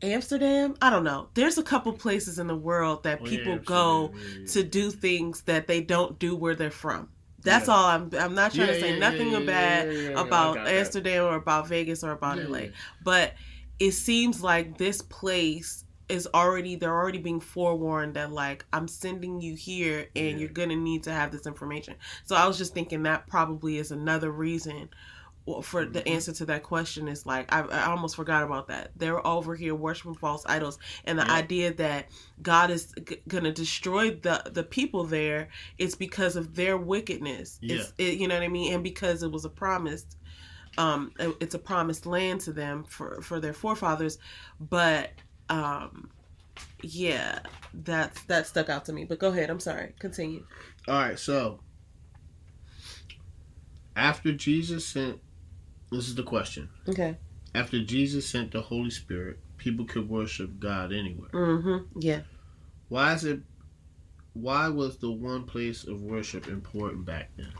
Amsterdam? I don't know. There's a couple places in the world that people go to do things that they don't do where they're from. That's all. I'm not trying to say nothing bad about Amsterdam or about Vegas or about LA. But it seems like this place they're already being forewarned that, like, I'm sending you here and you're going to need to have this information. So I was just thinking that probably is another reason for the answer to that question is, like, I almost forgot about that. They're over here worshiping false idols, and the idea that God is going to destroy the people there is because of their wickedness. You know what I mean? And because it was a promised, it's a promised land to them for their forefathers. But that stuck out to me. But go ahead. I'm sorry. Continue. All right. So after Jesus sent, this is the question. Okay. After Jesus sent the Holy Spirit, people could worship God anywhere. Mm-hmm. Yeah. Why was the one place of worship important back then?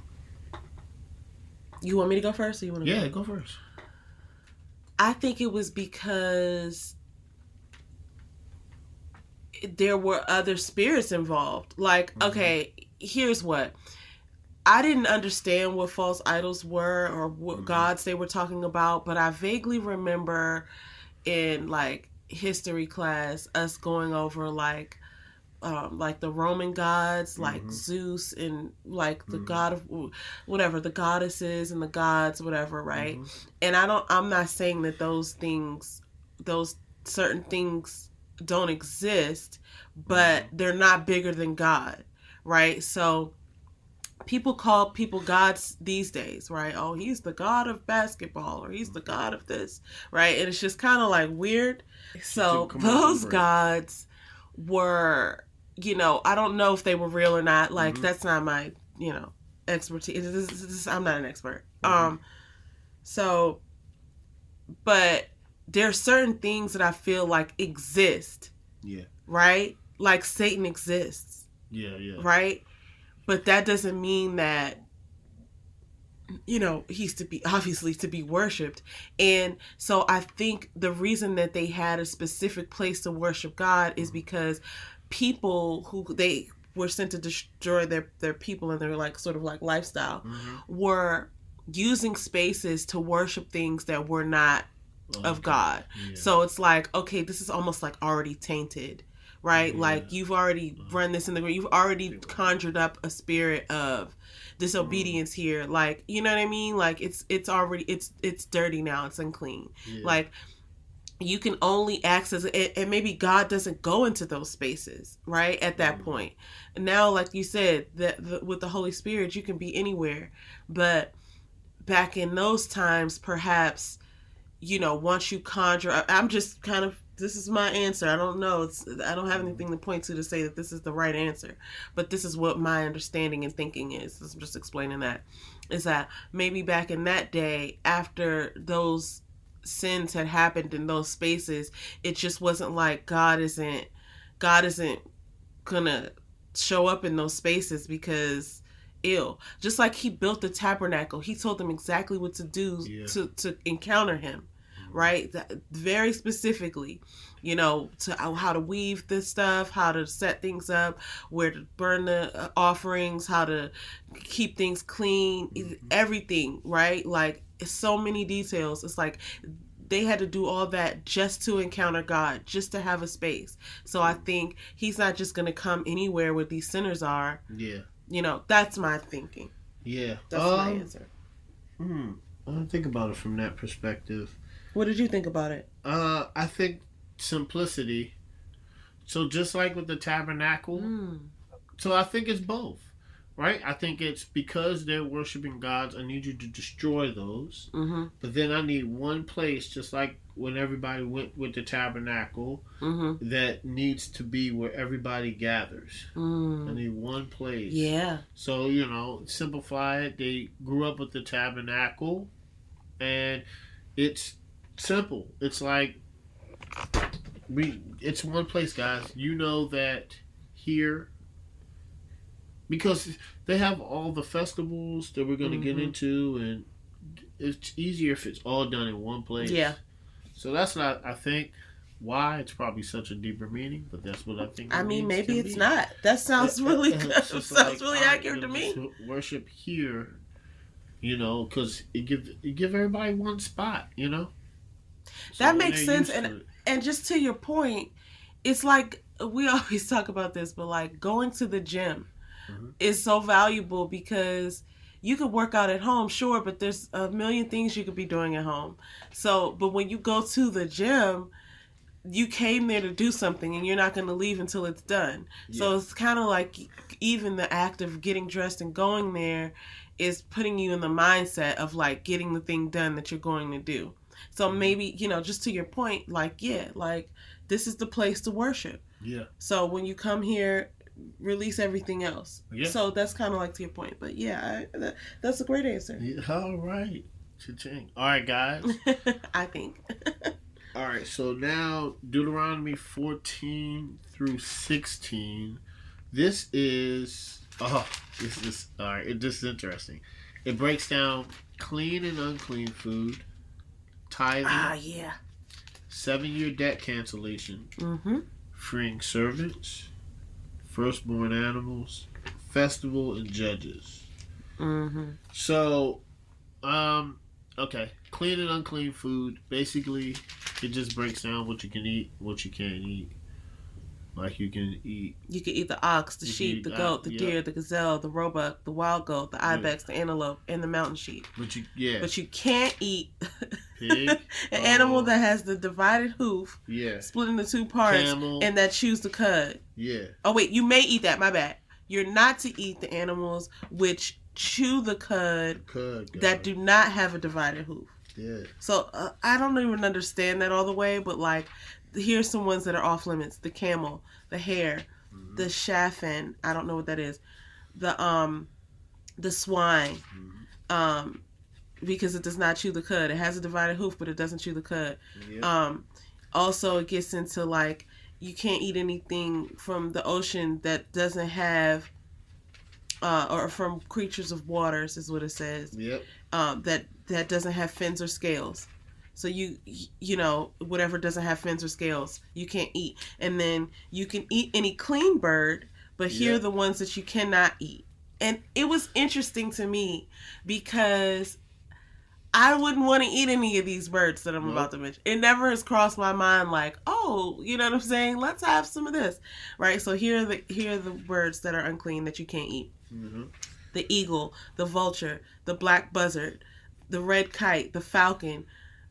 You want me to go first, or you want to? Yeah, go first. I think it was because there were other spirits involved. Like, okay, here's what. I didn't understand what false idols were or what gods they were talking about, but I vaguely remember in, like, history class us going over, like the Roman gods, like Zeus and, like, the god of whatever, the goddesses and the gods, whatever, right? And I'm not saying that those certain things don't exist, but they're not bigger than God, right? So people call people gods these days, right? Oh, he's the god of basketball, or he's the god of this, right? And it's just kind of, like, weird. So those gods were, I don't know if they were real or not. Like, that's not my, expertise. I'm not an expert. So, but there are certain things that I feel like exist. Yeah. Right? Like Satan exists. Yeah. Right? But that doesn't mean that, he's obviously to be worshipped. And so I think the reason that they had a specific place to worship God is because people who they were sent to destroy their people and their, like, sort of like lifestyle were using spaces to worship things that were not of God. Yeah. So it's like, okay, this is almost like already tainted. Right? Yeah. Like, you've already run this in the ground. You've already conjured up a spirit of disobedience here. Like, you know what I mean? Like, it's already, it's dirty now. It's unclean. Yeah. Like, you can only access it, and maybe God doesn't go into those spaces, right? At that point. And now, like you said, with the Holy Spirit, you can be anywhere. But back in those times, perhaps, once you conjure, I'm just kind of, this is my answer. I don't know. I don't have anything to point to say that this is the right answer. But this is what my understanding and thinking is. I'm just explaining that. Is that maybe back in that day, after those sins had happened in those spaces, it just wasn't like God isn't gonna show up in those spaces because just like he built the tabernacle, he told them exactly what to do to encounter him. Right? Very specifically, to how to weave this stuff, how to set things up, where to burn the offerings, how to keep things clean, everything, right? Like, so many details. It's like they had to do all that just to encounter God, just to have a space. So I think he's not just going to come anywhere where these sinners are. Yeah. That's my thinking. Yeah. That's my answer. I don't think about it from that perspective. What did you think about it? I think simplicity. So just like with the tabernacle. So I think it's both, right? I think it's because they're worshiping gods, I need you to destroy those. But then I need one place, just like when everybody went with the tabernacle, that needs to be where everybody gathers. I need one place. Yeah. So, simplify it. They grew up with the tabernacle, and it's simple. It's like it's one place, guys. You know that here, because they have all the festivals that we're going to get into, and it's easier if it's all done in one place. Yeah. So that's not, I think, why it's probably such a deeper meaning, but that's what I think. I mean, maybe it's not. That sounds really good. Sounds like, really accurate to me. Worship here, because it give everybody one spot, So that makes sense. And just to your point, it's like we always talk about this, but like going to the gym is so valuable because you could work out at home, sure, but there's a million things you could be doing at home. So, but when you go to the gym, you came there to do something and you're not going to leave until it's done. Yeah. So it's kind of like even the act of getting dressed and going there is putting you in the mindset of like getting the thing done that you're going to do. So maybe, just to your point, like, this is the place to worship. Yeah. So when you come here, release everything else. Yeah. So that's kind of like to your point. But yeah, that's a great answer. Yeah, all right. Cha-ching. All right, guys. I think. All right, so now Deuteronomy 14 through 16. This is all right. This is interesting. It breaks down clean and unclean food, tithing. 7-year debt cancellation, freeing servants, firstborn animals, festival, and judges. So, okay, clean and unclean food. Basically, it just breaks down what you can eat, what you can't eat. Like you can eat the ox, the sheep, the goat, the deer, the gazelle, the roebuck, the wild goat, the ibex, the antelope, and the mountain sheep. But you can't eat pig, an animal that has the divided hoof, split into two parts, camel, and that chews the cud. Yeah. Oh wait, you may eat that. My bad. You're not to eat the animals which chew the cud that do not have a divided hoof. Yeah. So I don't even understand that all the way, but like, here's some ones that are off limits: the camel, the hare, the chafin. I don't know what that is. The swine, because it does not chew the cud. It has a divided hoof, but it doesn't chew the cud. Yep. Also, it gets into like you can't eat anything from the ocean that doesn't have, or from creatures of waters, is what it says. Yep. That doesn't have fins or scales. So whatever doesn't have fins or scales, you can't eat. And then you can eat any clean bird, but here are the ones that you cannot eat. And it was interesting to me because I wouldn't want to eat any of these birds that I'm about to mention. It never has crossed my mind like, oh, you know what I'm saying? Let's have some of this, right? So here are the birds that are unclean that you can't eat. The eagle, the vulture, the black buzzard, the red kite, the falcon,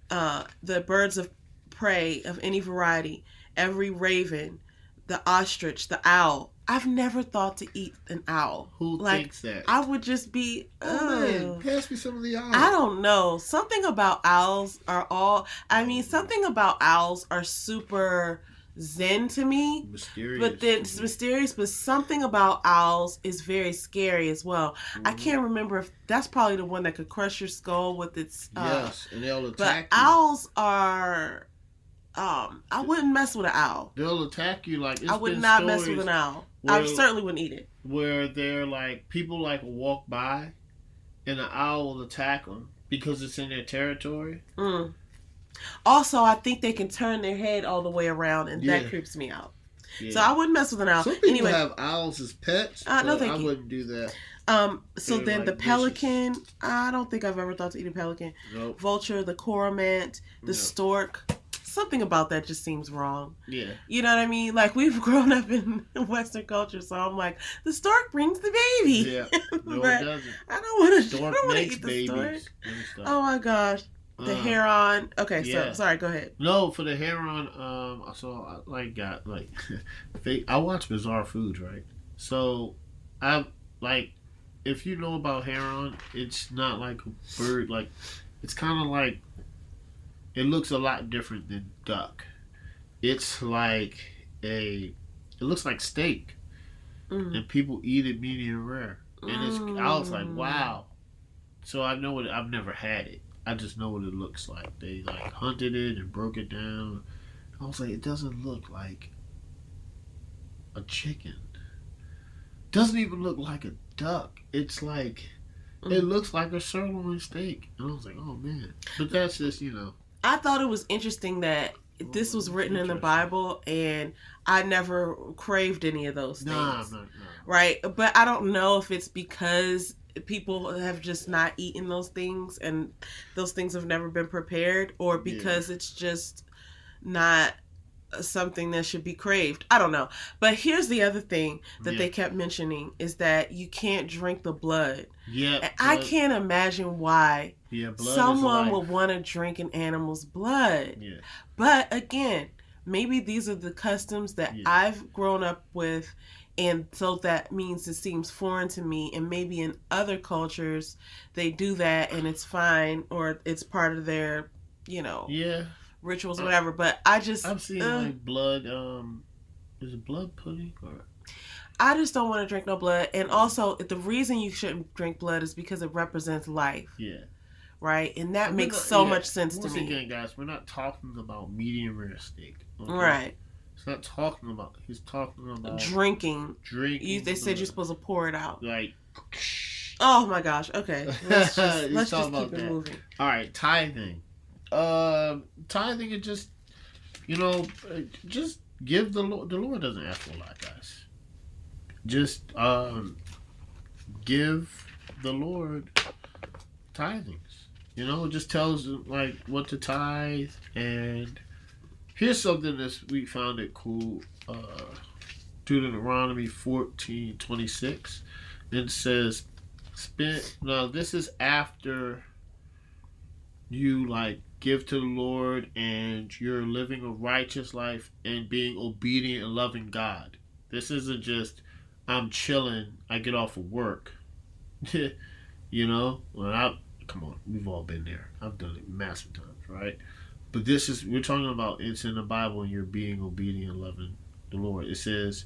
the birds of prey of any variety, every raven, the ostrich, the owl. I've never thought to eat an owl. Who thinks that? I would just be, man, pass me some of the owls. I don't know. Something about owls something about owls are super zen to me. Mysterious. But then it's mysterious, but something about owls is very scary as well. I can't remember if that's probably the one that could crush your skull with its yes, and they'll attack but you. Owls are I wouldn't mess with an owl. They'll attack you like I would not mess with an owl. I certainly wouldn't eat it. Where they're like people like will walk by and an owl will attack them because it's in their territory. Also, I think they can turn their head all the way around, and that creeps me out. Yeah. So I wouldn't mess with an owl. Some people have owls as pets. No, thank you. I wouldn't do that. So then like the pelican, vicious. I don't think I've ever thought to eat a pelican. Nope. Vulture, the cormorant, the stork. Something about that just seems wrong. Yeah. You know what I mean? Like, we've grown up in Western culture, so I'm like, the stork brings the baby. Yeah. No, it doesn't. I don't want to eat the stork. Oh my gosh. The heron. Okay, so sorry. Go ahead. No, for the heron, I watch Bizarre Foods, right? So, if you know about heron, it's not like a bird. Like, it's kind of like it looks a lot different than duck. It's like it looks like steak, and people eat it medium rare. And I was like, wow. So I know it. I've never had it. I just know what it looks like. They like hunted it and broke it down. I was like, it doesn't look like a chicken. Doesn't even look like a duck. It's like it looks like a sirloin steak. And I was like, oh man. But that's just I thought it was interesting that this was written in the Bible, and I never craved any of those things. No. Right? But I don't know if it's because people have just not eaten those things, and those things have never been prepared, or because it's just not something that should be craved. I don't know. But here's the other thing that they kept mentioning is that you can't drink the blood. Yeah. And I can't imagine why blood someone would want to drink an animal's blood. Yeah. But again, maybe these are the customs that I've grown up with, and so that means it seems foreign to me, and maybe in other cultures they do that and it's fine, or it's part of their, rituals or whatever. But I've seen like blood. Is it blood pudding or? I just don't want to drink no blood, and also the reason you shouldn't drink blood is because it represents life. Yeah. Right, and that makes so much sense to me. Once again, guys, we're not talking about medium rare steak. Okay? Right. He's not talking about. He's talking about drinking. They said you're supposed to pour it out. Like. Oh my gosh. Okay. Let's just keep it moving. All right, tithing. Tithing is just, just give the Lord. The Lord doesn't ask for a lot, guys. Just give the Lord tithings. It just tells like what to tithe. And here's something that we found it cool. Deuteronomy 14:26. It says, now this is after you like give to the Lord and you're living a righteous life and being obedient and loving God. This isn't just I'm chilling, I get off of work. Come on, we've all been there. I've done it massive times, right? But we're talking about, it's in the Bible and you're being obedient and loving the Lord. It says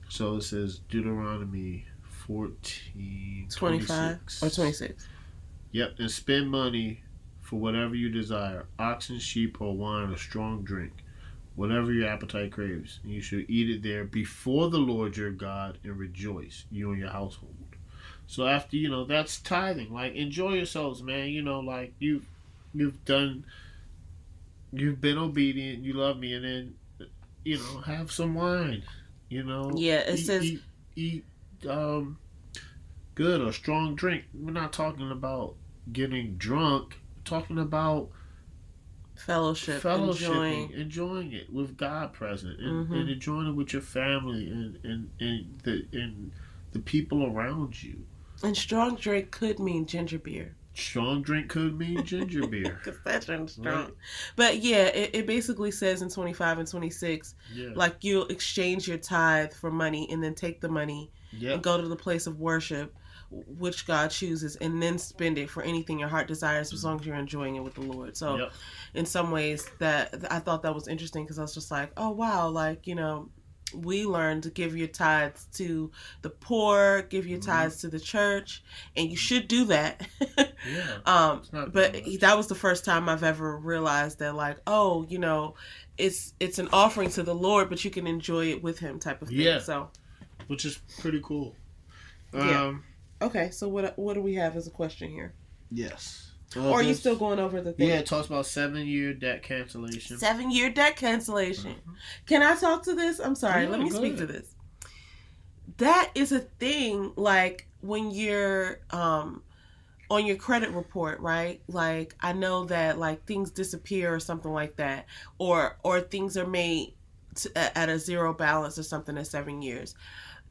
Deuteronomy 14:25 or 26. Yep, and spend money for whatever you desire, oxen, sheep, or wine, or strong drink, whatever your appetite craves. And you should eat it there before the Lord your God and rejoice, you and your household. So after, that's tithing. Like, enjoy yourselves, man. Like, you've been obedient, you love me, and then, have some wine, Yeah, it says... Eat good or strong drink. We're not talking about getting drunk. We're talking about fellowship, enjoying it with God present, and enjoying it with your family and the people around you. And strong drink could mean ginger beer. Strong drink could mean ginger beer. Because that's strong. Right. But yeah, it basically says in 25 and 26, like you'll exchange your tithe for money and then take the money and go to the place of worship, which God chooses, and then spend it for anything your heart desires, as long as you're enjoying it with the Lord. So in some ways that I thought that was interesting, because I was just like, oh wow, like, we learned to give your tithes to the poor, give your tithes to the church, and you should do that. But that was the first time I've ever realized that, like, oh, it's an offering to the Lord, but you can enjoy it with Him, type of thing. Yeah. So, which is pretty cool. Okay, so what do we have as a question here? Yes. Or are you still going over the thing? Yeah, it talks about 7-year debt cancellation. 7-year debt cancellation. Can I talk to this? I'm sorry. Let me speak to this. That is a thing, like, when you're on your credit report, right? Like, I know that, like, things disappear or something like that. Or things are made at a zero balance or something at 7 years.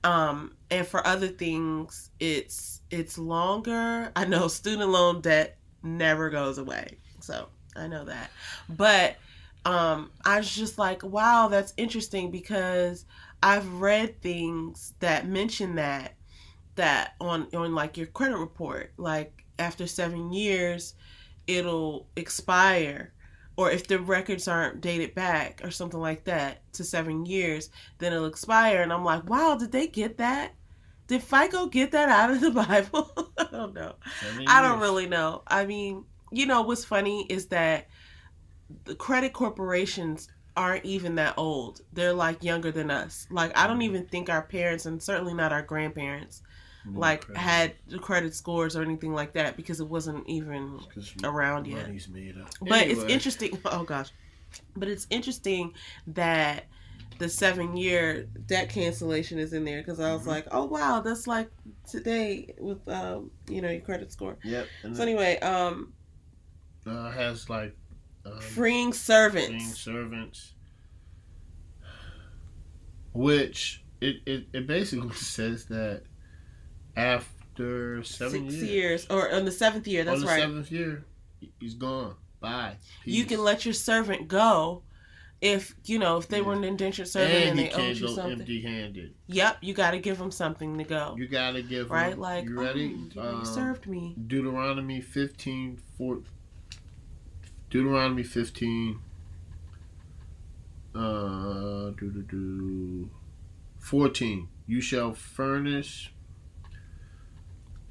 And for other things, it's longer. I know student loan debt never goes away, so I know that. But I was just like, wow, that's interesting, because I've read things that mention that on like your credit report, like after 7 years it'll expire, or if the records aren't dated back or something like that to 7 years, then it'll expire. And I'm like, wow, did they get that? Did FICO get that out of the Bible? I don't know. I don't really know. I mean, what's funny is that the credit corporations aren't even that old. They're like younger than us. Like, I don't even think our parents, and certainly not our grandparents, had credit scores or anything like that because it wasn't even around yet. Money's made up. But anyway. It's interesting. Oh gosh. But it's interesting that the 7-year debt cancellation is in there because I was like, oh wow, that's like today with your credit score. Yep. And so anyway, has like freeing servants, which it basically says that after 6 years, or on the 7th year, that's right. On the 7th year, he's gone. Bye. Peace. You can let your servant go if they were an indentured servant and they owed you something. Empty-handed. Yep, you got to give them something to go. You got to give them. Right, like, you ready? You served me. Deuteronomy 15. Deuteronomy 15. 14. You shall furnish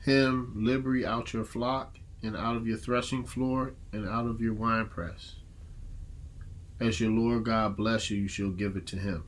him liberty out your flock, and out of your threshing floor, and out of your winepress. As your Lord God bless you, you shall give it to him.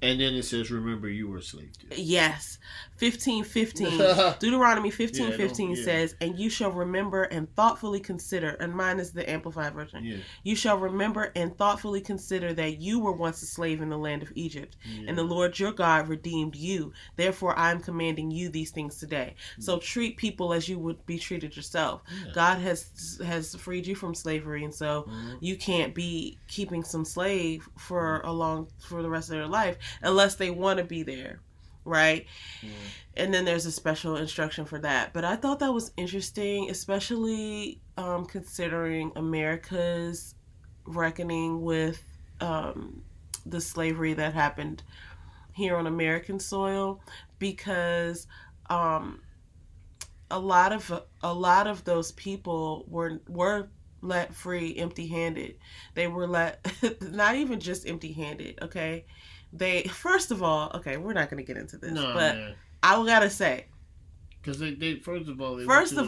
And then it says, remember you were a slave too. Yes. 15:15. Deuteronomy 15:15 says, and you shall remember and thoughtfully consider, and mine is the Amplified version. Yeah. You shall remember and thoughtfully consider that you were once a slave in the land of Egypt, and the Lord your God redeemed you. Therefore, I am commanding you these things today. So treat people as you would be treated yourself. Yeah. God has freed you from slavery, and so you can't be keeping some slave for the rest of their life. Unless they want to be there, right? Yeah. And then there's a special instruction for that. But I thought that was interesting, especially considering America's reckoning with the slavery that happened here on American soil, because a lot of those people were let free empty-handed. They were let not even just empty-handed, okay? They, first of all, okay, we're not going to get into this, but man. I gotta say, because they first of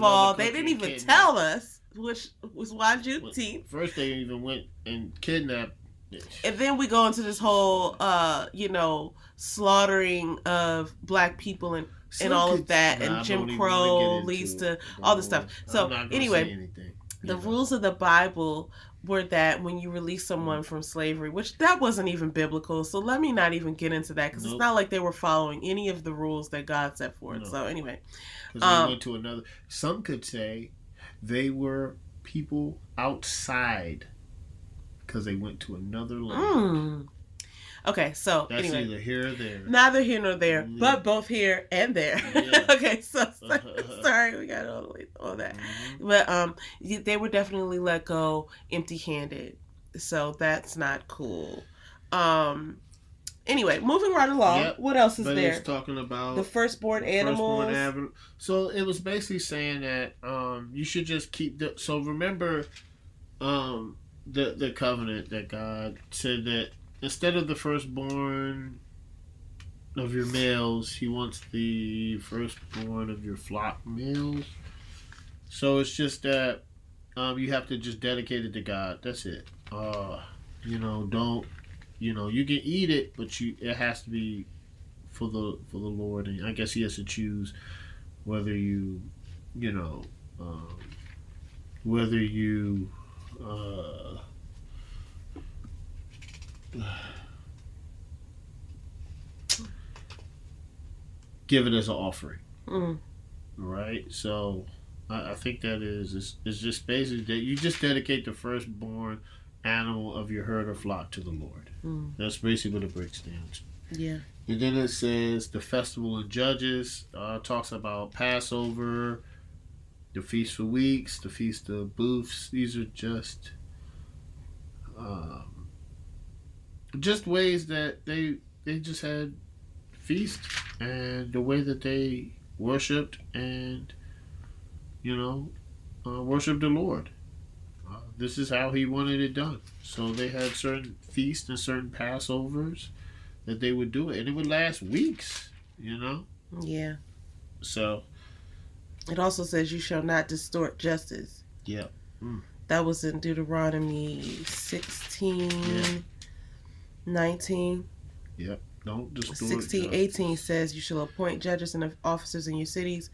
all, they didn't even tell us, which was why Juneteenth. First, they even went and kidnapped. And then we go into this whole, slaughtering of black people and all of that, and Jim Crow leads to all this stuff. So anyway, the rules of the Bible were that when you release someone from slavery, which that wasn't even biblical, so let me not even get into that, because it's not like they were following any of the rules that God set forth. So anyway, because they went to another. Some could say they were people outside because they went to another land. Okay, so that's anyway, neither here or there. Neither here nor there, but both here and there. Yeah. Okay, so sorry, we got all that. But they were definitely let go empty-handed, so that's not cool. Anyway, moving right along. Yep. What else is there? It's talking about the firstborn animals. So it was basically saying that you should just keep so remember the covenant that God said that instead of the firstborn of your males, he wants the firstborn of your flock males. So it's just that you have to just dedicate it to God. That's it. Don't. You can eat it, but it has to be for the Lord, and I guess He has to choose whether you give it as an offering, right? So I think that is just basically that you just dedicate the firstborn animal of your herd or flock to the Lord. That's basically what it breaks down to. Yeah. And then it says the festival of Judges talks about Passover, the Feast for Weeks, the Feast of Booths. These are just ways that they just had feast and the way that they worshipped and worshiped the Lord. This is how He wanted it done. So they had certain feasts and certain Passovers that they would do it, and it would last weeks. Yeah. So it also says you shall not distort justice. Yeah. That was in Deuteronomy 16, 19. Yep. Don't distort 16:18 justice. says, "You shall appoint judges and officers in your cities,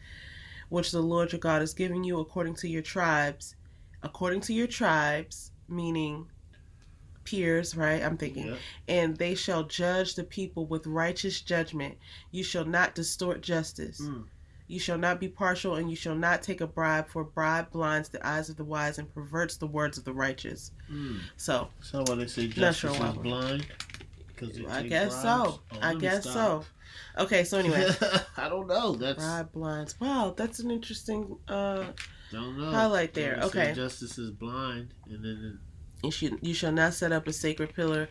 which the Lord your God is giving you according to your tribes." According to your tribes, meaning peers, right? I'm thinking. Yep. "And they shall judge the people with righteous judgment. You shall not distort justice. You shall not be partial, and you shall not take a bribe, for bribe blinds the eyes of the wise and perverts the words of the righteous." So why they say justice is blind? I guess so. I guess so. Okay, so anyway. I don't know. That's bribe blinds. Wow, that's an interesting don't know. highlight there. Okay. Justice is blind, and then you shall not set up a sacred pillar,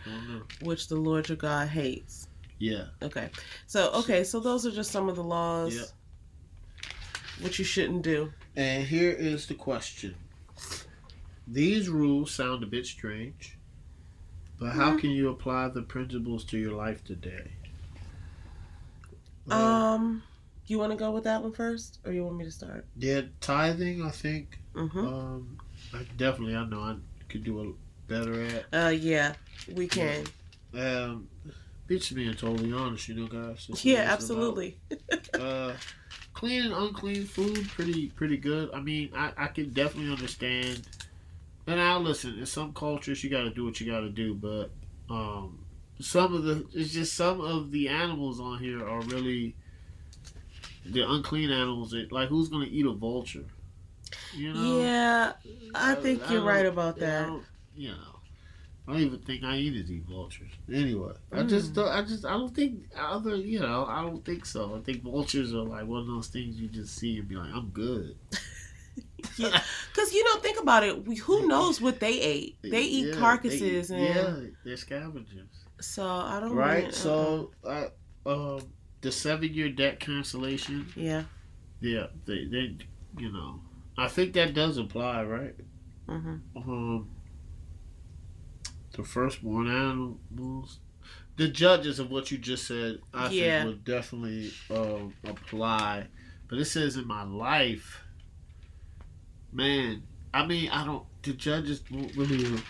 which the Lord your God hates. Yeah. Okay. So those are just some of the laws. Yep. What you shouldn't do. And here is the question. These rules sound a bit strange, but how can you apply the principles to your life today? You want to go with that one first, or you want me to start? Yeah, tithing, I think. I know I could do a better at. Yeah, we can. Bitch being totally honest, guys. Yeah, absolutely. Clean and unclean food, pretty good. I mean, I can definitely understand. And now listen, in some cultures you got to do what you got to do, but some of the animals on here are really the unclean animals. Like, who's gonna eat a vulture? Yeah, I think you're right about that. I don't even think hyenas eat vultures. Anyway, I don't think I don't think so. I think vultures are like one of those things you just see and be like, I'm good. Yeah, because think about it. Who knows what they ate? They eat carcasses they're scavengers. So I don't. Right. So the 7-year debt cancellation. Yeah. Yeah. They I think that does apply, right? The firstborn animals, the judges of what you just said, I think would definitely apply. But it says in my life, man. I mean, the judges won't really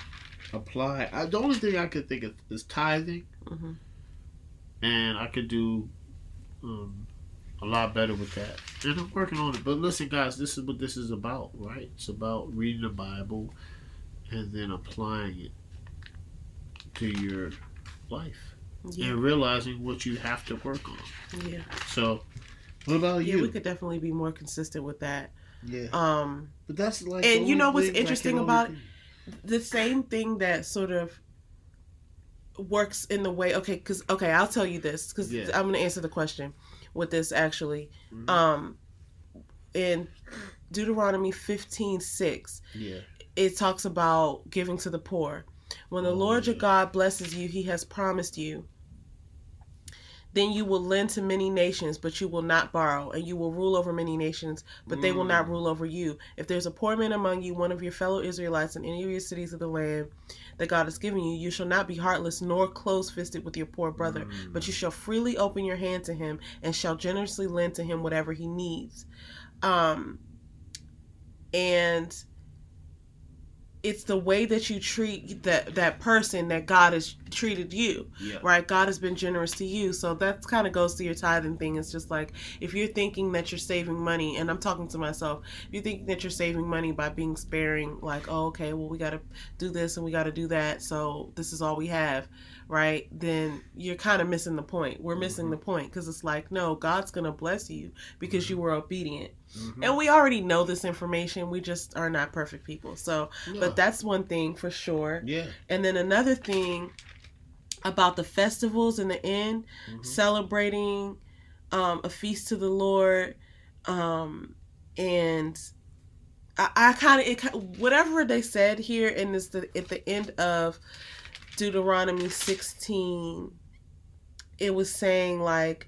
apply. The only thing I could think of is tithing, and I could do a lot better with that. And I'm working on it. But listen, guys, this is what this is about, right? It's about reading the Bible and then applying it to your life and realizing what you have to work on. Yeah. So, what about you? Yeah, we could definitely be more consistent with that. Yeah. But that's like, and what's interesting about it? The same thing that sort of works in the way. Okay, I'll tell you this because I'm going to answer the question with this actually. In Deuteronomy 15:6, it talks about giving to the poor. When the Lord your God blesses you, He has promised you. Then you will lend to many nations, but you will not borrow, and you will rule over many nations, but they will not rule over you. If there's a poor man among you, one of your fellow Israelites, in any of your cities of the land that God has given you, you shall not be heartless nor close-fisted with your poor brother, but you shall freely open your hand to him and shall generously lend to him whatever he needs. And it's the way that you treat that person that God has treated you, right? God has been generous to you. So that kind of goes to your tithing thing. It's just like, if you're thinking that you're saving money, and I'm talking to myself, if you're thinking that you're saving money by being sparing, like, oh, okay, well, we got to do this and we got to do that, so this is all we have, right? Then you're kind of missing the point. We're missing the point, because it's like, no, God's going to bless you because you were obedient. And we already know this information. We just are not perfect people. So, but that's one thing for sure. Yeah. And then another thing about the festivals in the end, celebrating a feast to the Lord, and I kind of, whatever they said here in this, at the end of Deuteronomy 16, it was saying like,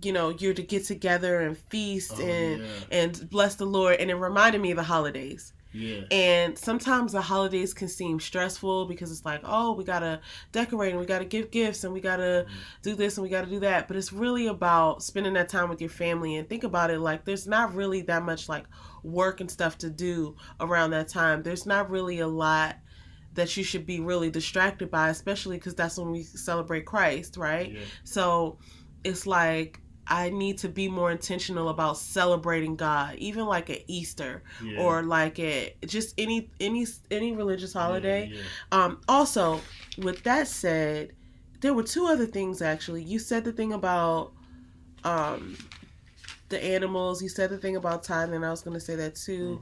you're to get together and feast and bless the Lord. And it reminded me of the holidays. Yeah. And sometimes the holidays can seem stressful because it's like, oh, we got to decorate and we got to give gifts and we got to do this and we got to do that. But it's really about spending that time with your family. And think about it, like, there's not really that much like work and stuff to do around that time. There's not really a lot that you should be really distracted by, especially because that's when we celebrate Christ, right? Yeah. So it's like I need to be more intentional about celebrating God, even like at Easter or like at just any religious holiday. Also, with that said, there were two other things actually. You said the thing about the animals. You said the thing about tithing. I was going to say that too.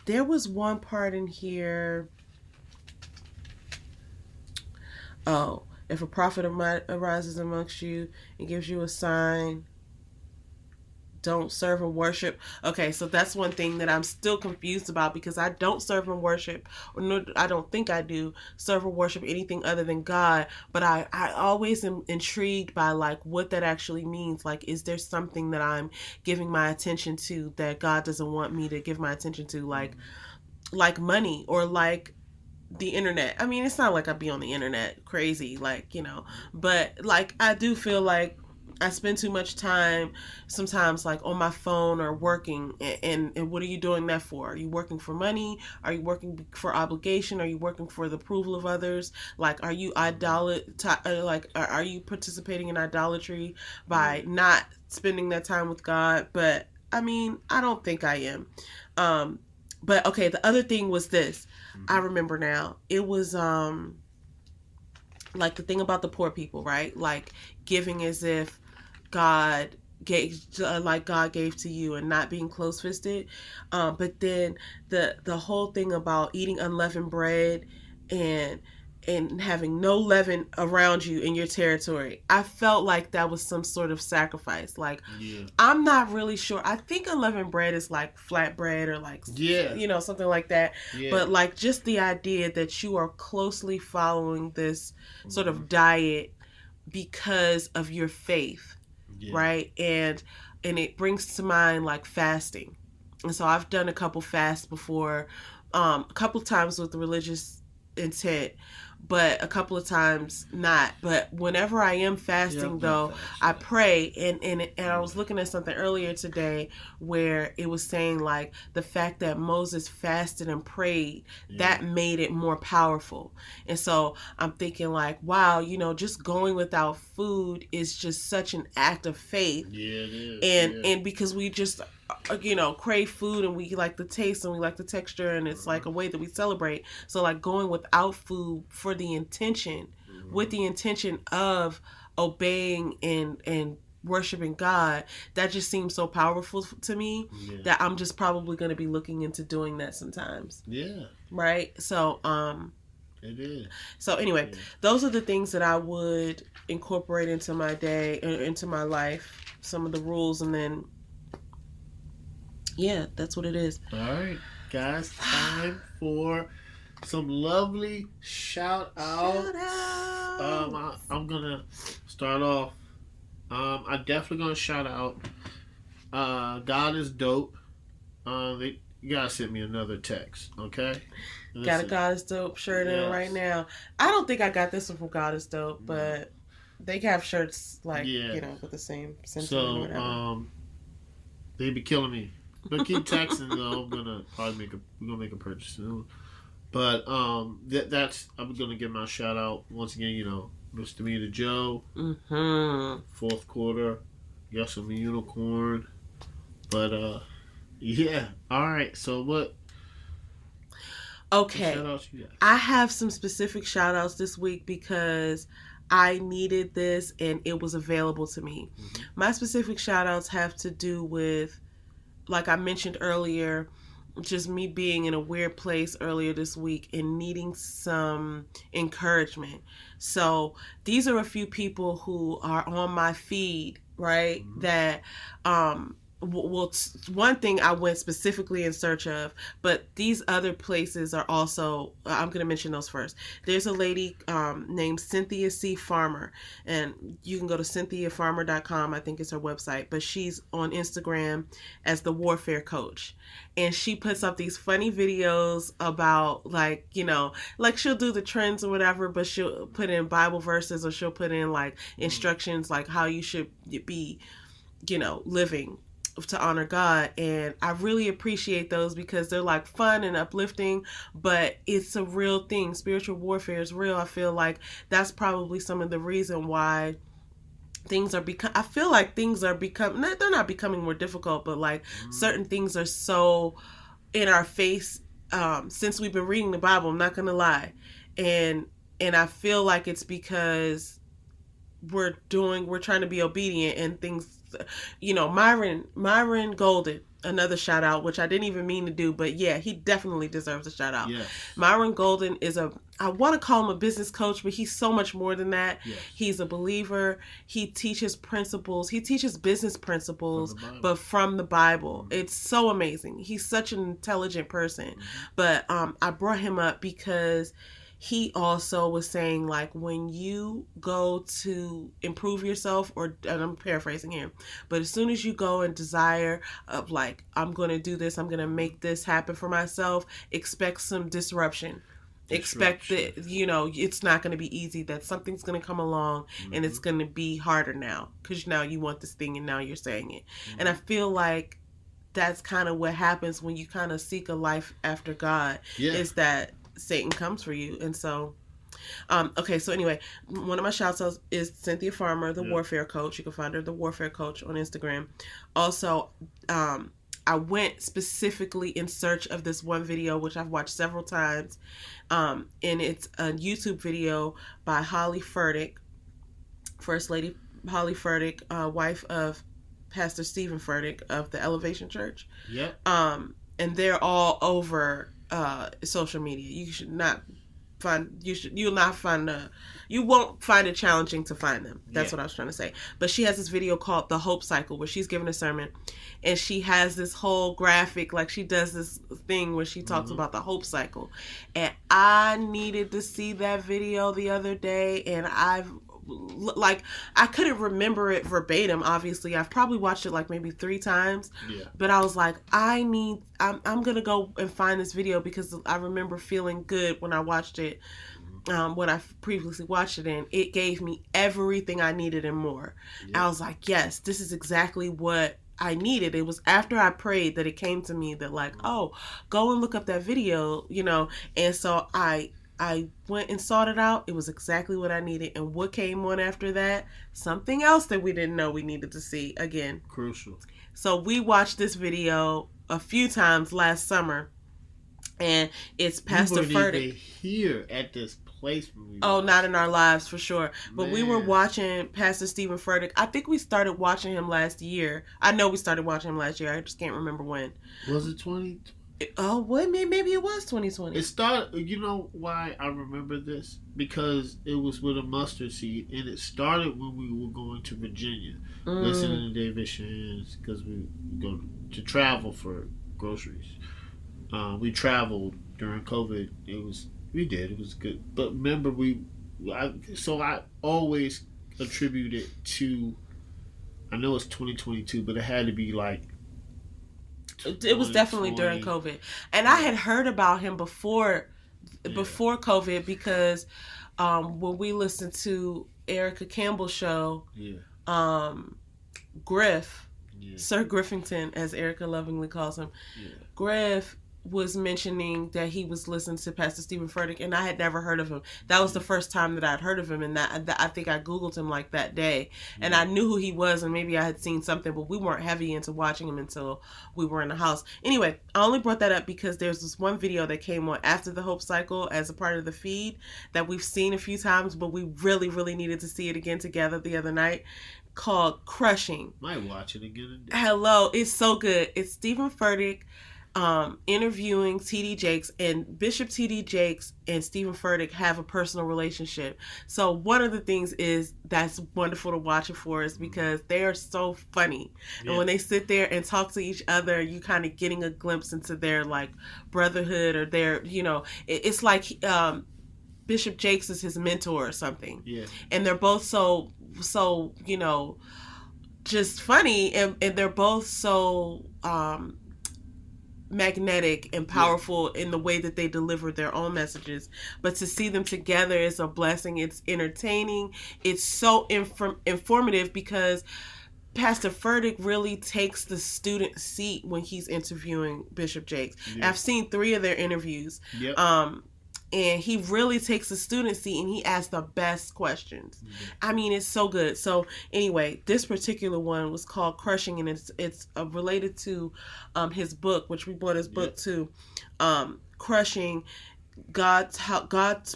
There was one part in here. Oh, if a prophet arises amongst you and gives you a sign, don't serve and worship. Okay, so that's one thing that I'm still confused about, because I don't serve and worship, or no, I don't think I do serve or worship anything other than God. But I always am intrigued by like what that actually means. Like, is there something that I'm giving my attention to that God doesn't want me to give my attention to, like money or like the internet? I mean, it's not like I'd be on the internet crazy, like, you know, but like I do feel like I spend too much time sometimes like on my phone or working, and what are you doing that for? Are you working for money? Are you working for obligation? Are you working for the approval of others? Like, are you are you participating in idolatry by not spending that time with God? But I mean, I don't think I am. But okay, the other thing was this. I remember now. It was like the thing about the poor people, right? Like giving as if God gave, like God gave to you, and not being close-fisted. But then the whole thing about eating unleavened bread and having no leaven around you in your territory. I felt like that was some sort of sacrifice. Like, I'm not really sure. I think unleavened bread is like flat bread or like, you know, something like that. But like just the idea that you are closely following this sort of diet because of your faith, right? And it brings to mind like fasting. And so I've done a couple fasts before, a couple times with religious intent, but a couple of times not. But whenever I am fasting, I pray. And I was looking at something earlier today where it was saying like the fact that Moses fasted and prayed, that made it more powerful. And so I'm thinking like, wow, you know, just going without food is just such an act of faith. It is. And because we just, you know, crave food, and we like the taste and we like the texture, and it's like a way that we celebrate. So like going without food for the intention, with the intention of obeying and worshiping God, that just seems so powerful to me that I'm just probably going to be looking into doing that sometimes. Right? So it is. So anyway, those are the things that I would incorporate into my day, into my life, some of the rules, and then that's what it is. All right, guys, time for some lovely shout outs. I'm gonna start off. I'm definitely gonna shout out. God is dope. You gotta send me another text, okay? Got a God is dope shirt in right now. I don't think I got this one from God is dope, but they have shirts like you know, with the same sentiment or whatever. They be killing me. But keep texting though. I'm gonna probably make a purchase soon. But that's I'm gonna give my shout out once again. You know, Miss Damita Jo, fourth quarter, got some unicorn. But all right. So what? Okay, I have some specific shout outs this week because I needed this and it was available to me. My specific shout outs have to do with, like I mentioned earlier, just me being in a weird place earlier this week and needing some encouragement. So these are a few people who are on my feed, right? That, well, one thing I went specifically in search of, but these other places are also, I'm going to mention those first. There's a lady named Cynthia C. Farmer, and you can go to cynthiafarmer.com, I think it's her website, but she's on Instagram as the Warfare Coach. And she puts up these funny videos about, like, you know, like she'll do the trends or whatever, but she'll put in Bible verses, or she'll put in like instructions like how you should be, you know, living to honor God. And I really appreciate those because they're like fun and uplifting, but it's a real thing. Spiritual warfare is real. I feel like that's probably some of the reason why things are I feel like things are they're not becoming more difficult, but like certain things are so in our face since we've been reading the Bible. I'm not gonna lie, and I feel like it's because we're trying to be obedient, and things, Myron Golden, another shout out, which I didn't even mean to do, but yeah, he definitely deserves a shout out. Yes. Myron Golden is I want to call him a business coach, but he's so much more than that. Yes. He's a believer. He teaches principles. He teaches business principles, but from the Bible. Mm-hmm. It's so amazing. He's such an intelligent person. Mm-hmm. But I brought him up because he also was saying, like, when you go to improve yourself, and I'm paraphrasing him, but as soon as you go and desire of like, I'm going to do this, I'm going to make this happen for myself, expect some disruption. Expect that, it's not going to be easy, that something's going to come along and it's going to be harder now because now you want this thing and now you're saying it. Mm-hmm. And I feel like that's kind of what happens when you kind of seek a life after God, is that Satan comes for you. And so, okay, so anyway, one of my shout outs is Cynthia Farmer, the warfare coach. You can find her, the warfare coach, on Instagram. Also, I went specifically in search of this one video, which I've watched several times. And it's a YouTube video by Holly Furtick, First Lady Holly Furtick, wife of Pastor Stephen Furtick of the Elevation Church. Yep. And they're all over social media. You won't find it challenging to find them. That's what I was trying to say. But she has this video called The Hope Cycle, where she's giving a sermon, and she has this whole graphic, like she does this thing where she talks about the hope cycle. And I needed to see that video the other day, and I couldn't remember it verbatim. Obviously, I've probably watched it like maybe 3 times. Yeah. But I was like, I'm gonna go and find this video because I remember feeling good when I watched it. When I previously watched it, and it gave me everything I needed and more. Yeah. I was like, yes, this is exactly what I needed. It was after I prayed that it came to me that like, oh, go and look up that video, And so I went and sought it out. It was exactly what I needed. And what came on after that? Something else that we didn't know we needed to see again. Crucial. So we watched this video a few times last summer, and it's Pastor Furtick. Here at this place. Not in our lives for sure. But we were watching Pastor Stephen Furtick. I think we started watching him last year. I know we started watching him last year. I just can't remember when. Was it 20? Oh, what? Maybe it was 2020. It started. You know why I remember this? Because it was with a mustard seed, and it started when we were going to Virginia, listening to David Shands, because we go to travel for groceries. We traveled during COVID. It was good. But remember, I always attribute it to, I know it's 2022, but it had to be like, it was definitely during COVID. And I had heard about him before COVID, because when we listened to Erica Campbell's show, Griff, Sir Griffington, as Erica lovingly calls him, Griff was mentioning that he was listening to Pastor Stephen Furtick, and I had never heard of him. That was the first time that I'd heard of him, and that I think I Googled him like that day, and I knew who he was, and maybe I had seen something, but we weren't heavy into watching him until we were in the house. Anyway, I only brought that up because there's this one video that came on after the Hope Cycle as a part of the feed that we've seen a few times, but we really, really needed to see it again together the other night, called Crushing. Might watch it again. Hello, it's so good. It's Stephen Furtick interviewing T.D. Jakes, and Bishop T.D. Jakes and Stephen Furtick have a personal relationship. So one of the things is that's wonderful to watch it for is because they are so funny. Yeah. And when they sit there and talk to each other, you kind of getting a glimpse into their like brotherhood, or their, it's like Bishop Jakes is his mentor or something. Yeah. And they're both so just funny, and they're both so magnetic and powerful in the way that they deliver their own messages. But to see them together is a blessing. It's entertaining. It's so informative, because Pastor Furtick really takes the student seat when he's interviewing Bishop Jakes. Yeah. I've seen 3 of their interviews. Yep. And he really takes the student seat and he asks the best questions. I mean, it's so good. So anyway, this particular one was called Crushing, and it's related to his book, which we bought his book too. Crushing, God turns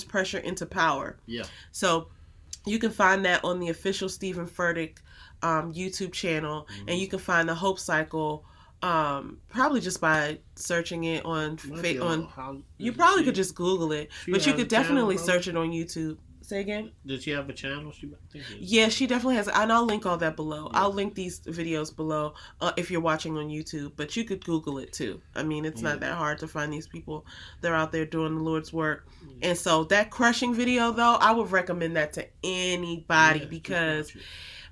pressure into power. Yeah. So you can find that on the official Stephen Furtick YouTube channel, and you can find the Hope Cycle probably just by searching it on you probably could just Google it, but you could definitely search it on YouTube. Say again? Does she have a channel? Yeah, she definitely has, and I'll link all that below. Yeah. I'll link these videos below if you're watching on YouTube, but you could Google it too. I mean, it's not that hard to find these people. They're out there doing the Lord's work. And so that Crushing video, though, I would recommend that to anybody because,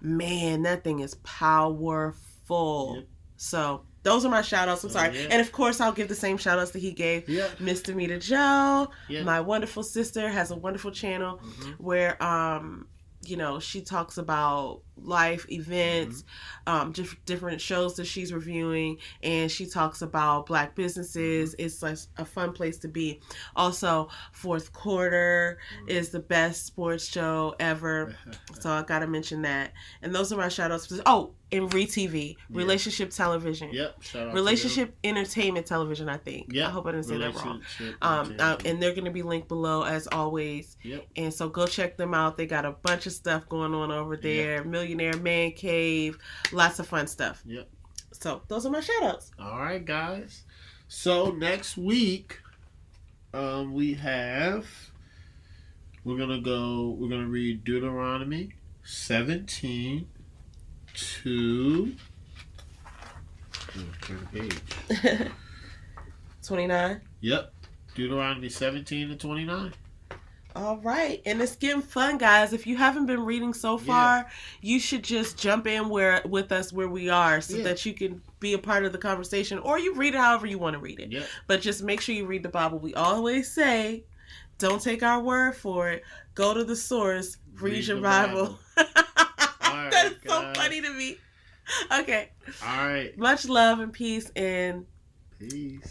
man, that thing is powerful. Yep. So those are my shout-outs. I'm sorry. And, of course, I'll give the same shout-outs that he gave. Miss Damita Jo, my wonderful sister, has a wonderful channel where, you know, she talks about life events, different shows that she's reviewing, and she talks about Black businesses. It's like a fun place to be. Also, Fourth Quarter is the best sports show ever, so I gotta mention that. And those are my shout-outs. Oh, and ReTV, Relationship Television. Relationship Entertainment Television, I think. I hope I didn't say that wrong. And they're going to be linked below as always. And so go check them out. They got a bunch of stuff going on over there. Millionaire Man Cave. Lots of fun stuff. So those are my shout outs. All right, guys. So next week, we're going to read Deuteronomy 17 to 29. Yep. Deuteronomy 17 to 29. All right. And it's getting fun, guys. If you haven't been reading so far, you should just jump in with us where we are so that you can be a part of the conversation, or you read it however you want to read it. But just make sure you read the Bible. We always say, don't take our word for it. Go to the source. Read your Bible. Right, that's so funny to me. Okay. All right. Much love and peace.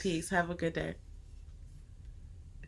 Peace. Have a good day.